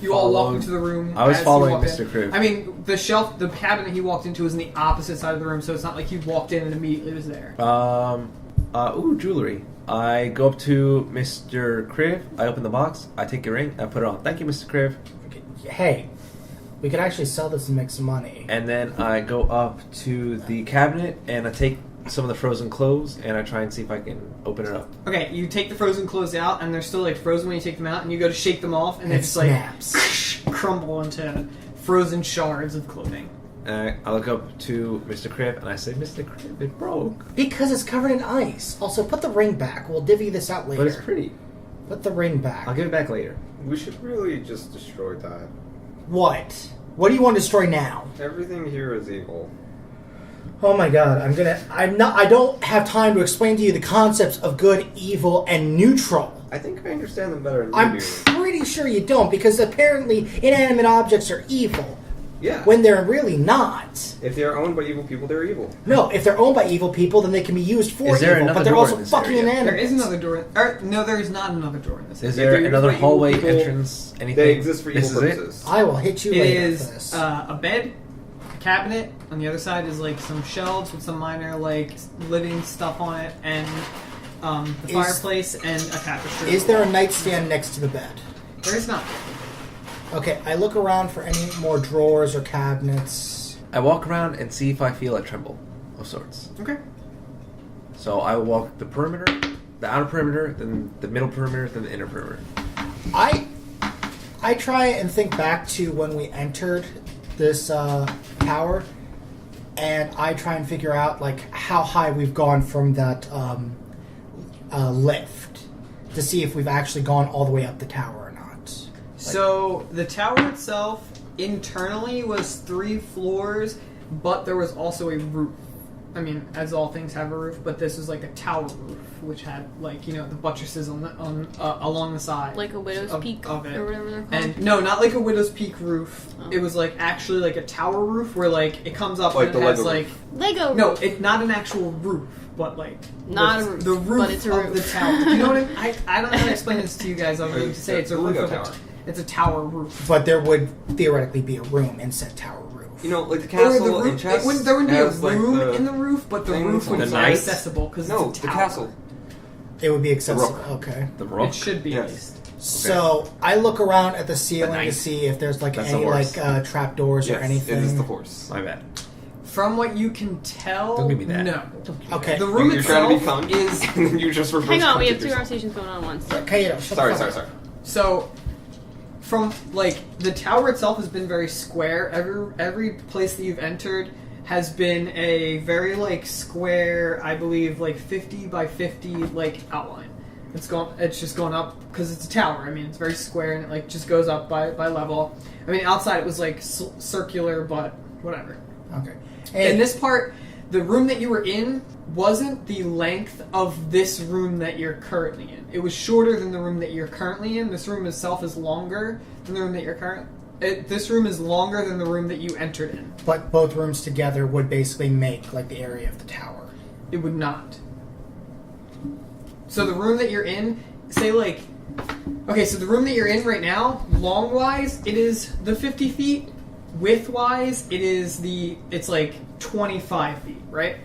You all walk into the room. I was as following you walk Mr. in. Crib. I mean, the cabinet he walked into was in the opposite side of the room, so it's not like you walked in and immediately was there. Jewelry. I go up to Mr. Crib. I open the box. I take your ring. I put it on. Thank you, Mr. Crib. Hey, we could actually sell this and make some money. And then I go up to the cabinet and I take some of the frozen clothes and I try and see if I can open it up. Okay, you take the frozen clothes out, and they're still like frozen when you take them out, and you go to shake them off, and It it's snaps. like crumble into frozen shards of clothing. And I look up to Mr. Crib and I say, Mr. Crib, it broke. Because it's covered in ice. Also, put the ring back. We'll divvy this out later. But it's pretty. Put the ring back. I'll give it back later. We should really just destroy that. What? What do you want to destroy now? Everything here is evil. Oh my god, I don't have time to explain to you the concepts of good, evil, and neutral. I think I understand them better than I'm you do. pretty sure you don't, because apparently inanimate objects are evil, Yeah. when they're really not. If they are owned by evil people, they're evil. No, if they're owned by evil people, then they can be used for Is there evil, another but they're door also in this fucking area? inanimate. There is another door. No, there is not another door in this. Is area. there If another they're used by evil hallway, people, entrance, anything? They exist for This evil is it? purposes. I will hit you It later is for this. a bed, a cabinet. On the other side is like some shelves with some minor like living stuff on it, and the fireplace and a tapestry. Is there a nightstand next to the bed? There is not. Okay, I look around for any more drawers or cabinets. I walk around and see if I feel a tremble of sorts. Okay. So I will walk the perimeter, the outer perimeter, then the middle perimeter, then the inner perimeter. I try and think back to when we entered this tower, and I try and figure out like how high we've gone from that lift to see if we've actually gone all the way up the tower or not. So the tower itself internally was 3 floors, but there was also a roof. I mean, as all things have a roof, but this was like a tower roof, which had like the buttresses on along the side, Like a widow's peak of it. or whatever they're called. And no, not like a widow's peak roof. Oh. It was like actually like a tower roof where like it comes up Like and the it has Lego like roof. Lego. no, it's not an actual roof, but like Not the, a roof, the roof but it's a of roof. the tower. You know what I don't know how to explain this to you guys. I'm going to say it's a The roof Lego of tower. It's a tower roof. But there would theoretically be a room in said tower roof. You know, like the Or castle the in roof, chess. there wouldn't be a has, like, room the in the roof, but the things roof would on be the knight? accessible because No, it's a the tower. castle. It would be accessible. rook. Okay. The rook. It should be at Yes. least. So I look around at the ceiling knight. to see if there's like That's any the like horse. trapdoors or Yes, anything. it is the horse. My bad. From what you can tell, Don't give me that. no. Okay. The room You're trying to be itself kind, is and then you just reverse Hang on, we have 2 yourself. conversations going on at once. Okay, shut the Sorry, fuck sorry, up. sorry. so. From like the tower itself has been very square. Every place that you've entered has been a very like square. I believe like 50 by 50 like outline. It's just going up because it's a tower. I mean, it's very square and it like just goes up by level. I mean, outside it was like circular, but whatever. Okay. In this part, the room that you were in wasn't the length of this room that you're currently in. It was shorter than the room that you're currently in. This room itself is longer than the room that you're this room is longer than the room that you entered in. But both rooms together would basically make like the area of the tower. It would not. So the room that you're in, say like, okay, so the room that you're in right now, long-wise, it is the 50 feet. Width-wise, it's like 25 feet, right?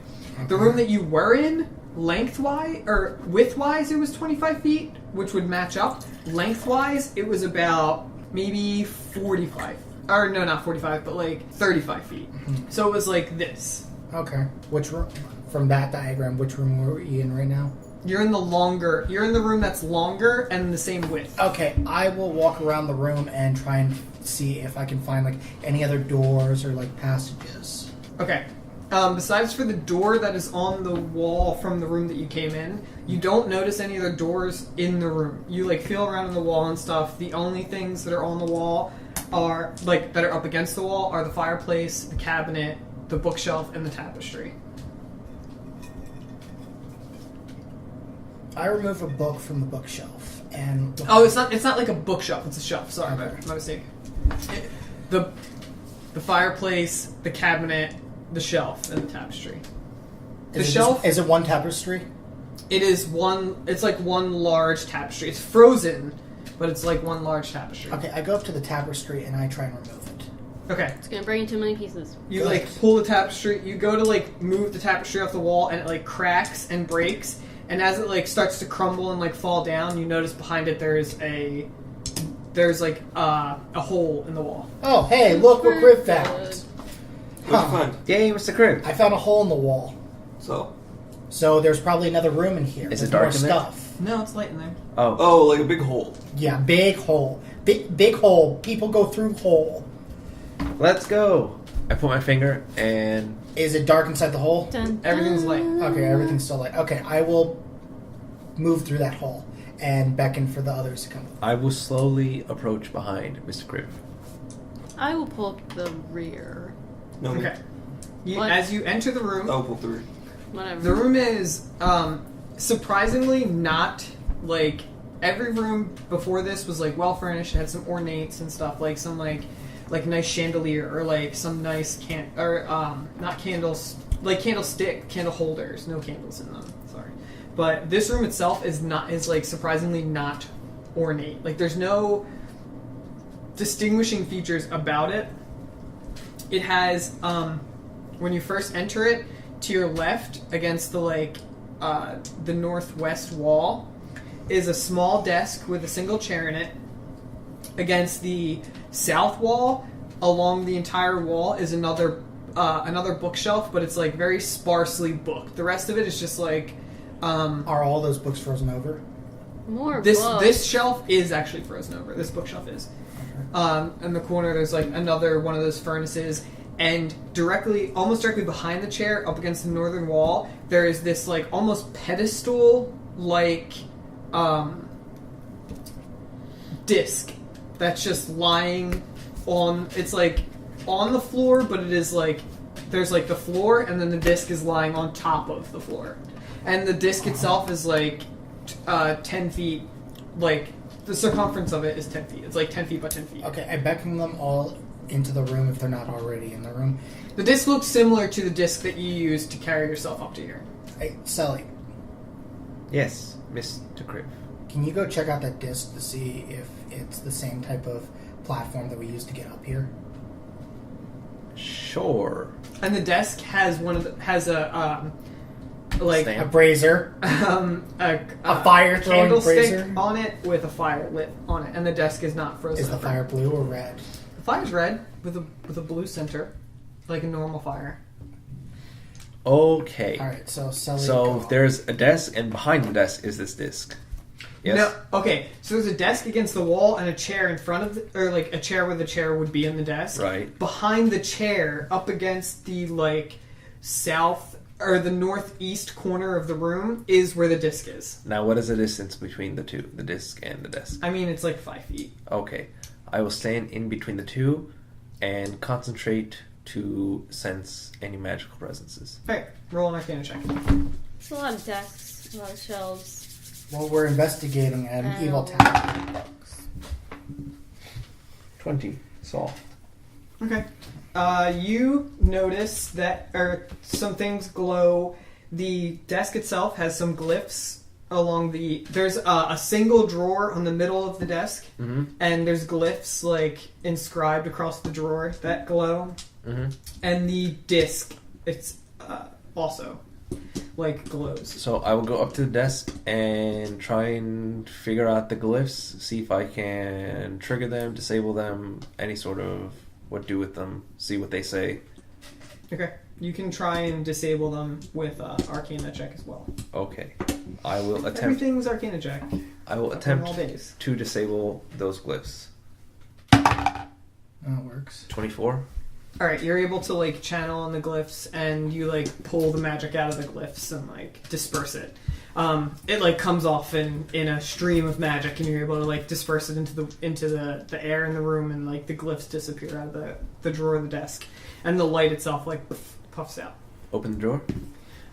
The room that you were in, lengthwise, or width-wise, it was 25 feet, which would match up. Lengthwise, it was about maybe 45. Or no, not 45, but like 35 feet. So it was like this. Okay. Which room? From that diagram, which room were we in right now? You're in the room that's longer and the same width. Okay, I will walk around the room and try and see if I can find like any other doors or like passages. Okay. Besides for the door that is on the wall from the room that you came in, you don't notice any other doors in the room. You feel around in the wall and stuff. The only things that are on the wall are that are up against the wall are the fireplace, the cabinet, the bookshelf, and the tapestry. I remove a book from the bookshelf and. Oh, it's not like a bookshelf. It's a shelf. Sorry, my mistake. The fireplace, the cabinet, the shelf, and the tapestry. Is it one tapestry? It is one. It's like one large tapestry. It's frozen, but it's like one large tapestry. Okay, I go up to the tapestry and I try and remove it. Okay. It's gonna bring you too many pieces. You pull the tapestry. You go to move the tapestry off the wall, and it cracks and breaks. And as it starts to crumble and fall down, you notice behind it there's a hole in the wall. Oh, hey, look what Crib found. What'd you find? Yay, Mr. Crib. I found a hole in the wall. So there's probably another room in here. Is with it dark more in there? stuff. No, it's light in there. Oh. like a big hole. Yeah, big hole. Big hole. People go through hole. Let's go. I put my finger and... Is it dark inside the hole? Dun, dun. Everything's light. Okay, everything's still light. Okay, I will move through that hole and beckon for the others to come. I will slowly approach behind Mr. Crib. I will pull up the rear. No. Okay. What? As you enter the room, Oh, pull through. Whatever. the room is surprisingly not every room before this was well furnished. It had some ornates and stuff, some nice chandelier or some nice not candles, candle holders. No candles in them. Sorry, but this room itself is surprisingly not ornate. There's no distinguishing features about it. It has when you first enter it, to your left against the northwest wall is a small desk with a single chair in it. Against the south wall, along the entire wall, is another bookshelf, but it's very sparsely booked. The rest of it is just Are all those books frozen over? More this books. this shelf is actually frozen over. This bookshelf is. In the corner, there's another one of those furnaces, and almost directly behind the chair, up against the northern wall, there is this almost pedestal disc that's just lying on. It's on the floor, but it is there's the floor, and then the disc is lying on top of the floor, and the disc itself is 10 feet. The circumference of it is 10 feet. It's 10 feet by 10 feet. Okay, I beckon them all into the room if they're not already in the room. The disc looks similar to the disc that you used to carry yourself up to here. Hey, Sally, Yes, Mr. Crib. can you go check out that disc to see if it's the same type of platform that we used to get up here? Sure. And the desk has a Stamp. A brazier. a fire-throwing candlestick brazier? on it with a fire lit on it, and the desk is not frozen. Is the over. fire blue or red? The fire's red with a blue center, like a normal fire. Okay. Alright, so Sally, So go. there's a desk, and behind the desk is this disc. Yes? No, okay. So there's a desk against the wall and a chair in front of, a chair where the chair would be in the desk. Right. Behind the chair, up against the south or the northeast corner of the room, is where the disc is. Now, what is the distance between the two, the disc and the desk? I mean, it's 5 feet. Okay. I will stand in between the two and concentrate to sense any magical presences. Alright, roll an Arcana check. It's a lot of desks, a lot of shelves. Well, we're investigating an and evil a lot town. of books. 20. Solve. Okay. You notice that some things glow. The desk itself has some glyphs along the. There's a single drawer on the middle of the desk, Mm-hmm. and there's glyphs inscribed across the drawer that glow. Mm-hmm. And the disc, it's also glows. So I will go up to the desk and try and figure out the glyphs, see if I can trigger them, disable them, any sort of what do with them, see what they say. Okay. You can try and disable them with Arcana check as well. Okay. I will attempt. Everything's Arcana check. I will All attempt days. to disable those glyphs. Oh, it works. 24. Alright, you're able to, like, channel on the glyphs, and you, like, pull the magic out of the glyphs and, like, disperse it. It, like, comes off in a stream of magic, and you're able to, like, disperse it into the air in the room, and, like, the glyphs disappear out of the drawer of the desk. And the light itself, like, puffs out. Open the drawer.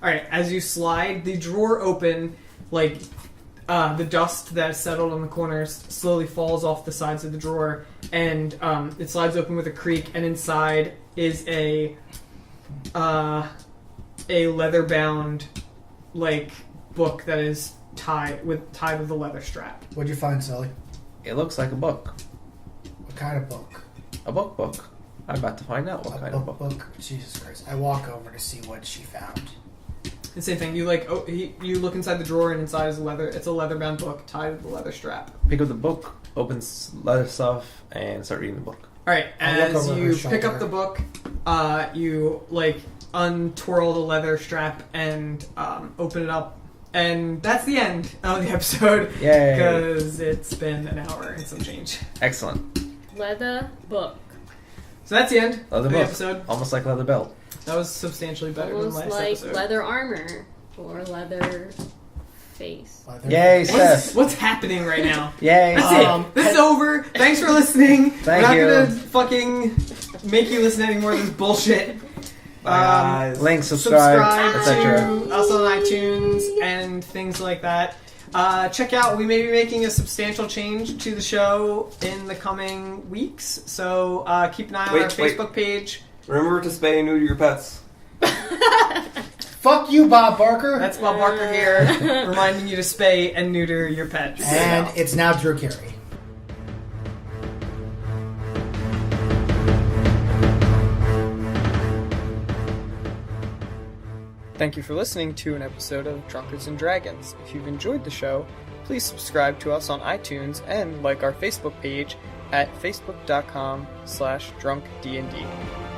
Alright, as you slide the drawer open, like, the dust that is settled on the corners slowly falls off the sides of the drawer, and it slides open with a creak, and inside is a leather-bound, like, book that is tied with a leather strap. What'd you find, Sully? It looks like a book. What kind of book? A book. I'm about to find out what kind of book. Jesus Christ. I walk over to see what she found. The same thing. You like you look inside the drawer, and inside is leather. It's a leather-bound book tied with a leather strap. Pick up the book, open leather stuff, and start reading the book. All right. I'll look As over you her pick up shoulder. the book, you like untwirl the leather strap and open it up, and that's the end of the episode. Yay! Because it's been an hour and some change. Excellent. Leather book. So that's the end Leather of the book. episode. Almost like leather belt. That was substantially better Almost than last like episode. leather armor or leather face. Yay, Steph. What's happening right now? Yay. That's it. This is over. Thanks for listening. Thank We're you. not gonna fucking make you listen anymore to this bullshit. Link, subscribe, Subscribe etc. to us on iTunes and things like that. Check out, we may be making a substantial change to the show in the coming weeks, so keep an eye on our Facebook page. Remember to spay and neuter your pets. Fuck you, Bob Barker. That's Bob Barker here, reminding you to spay and neuter your pets. And it's now Drew Carey. Thank you for listening to an episode of Drunkards and Dragons. If you've enjoyed the show, please subscribe to us on iTunes and like our Facebook page at facebook.com/drunkdnd.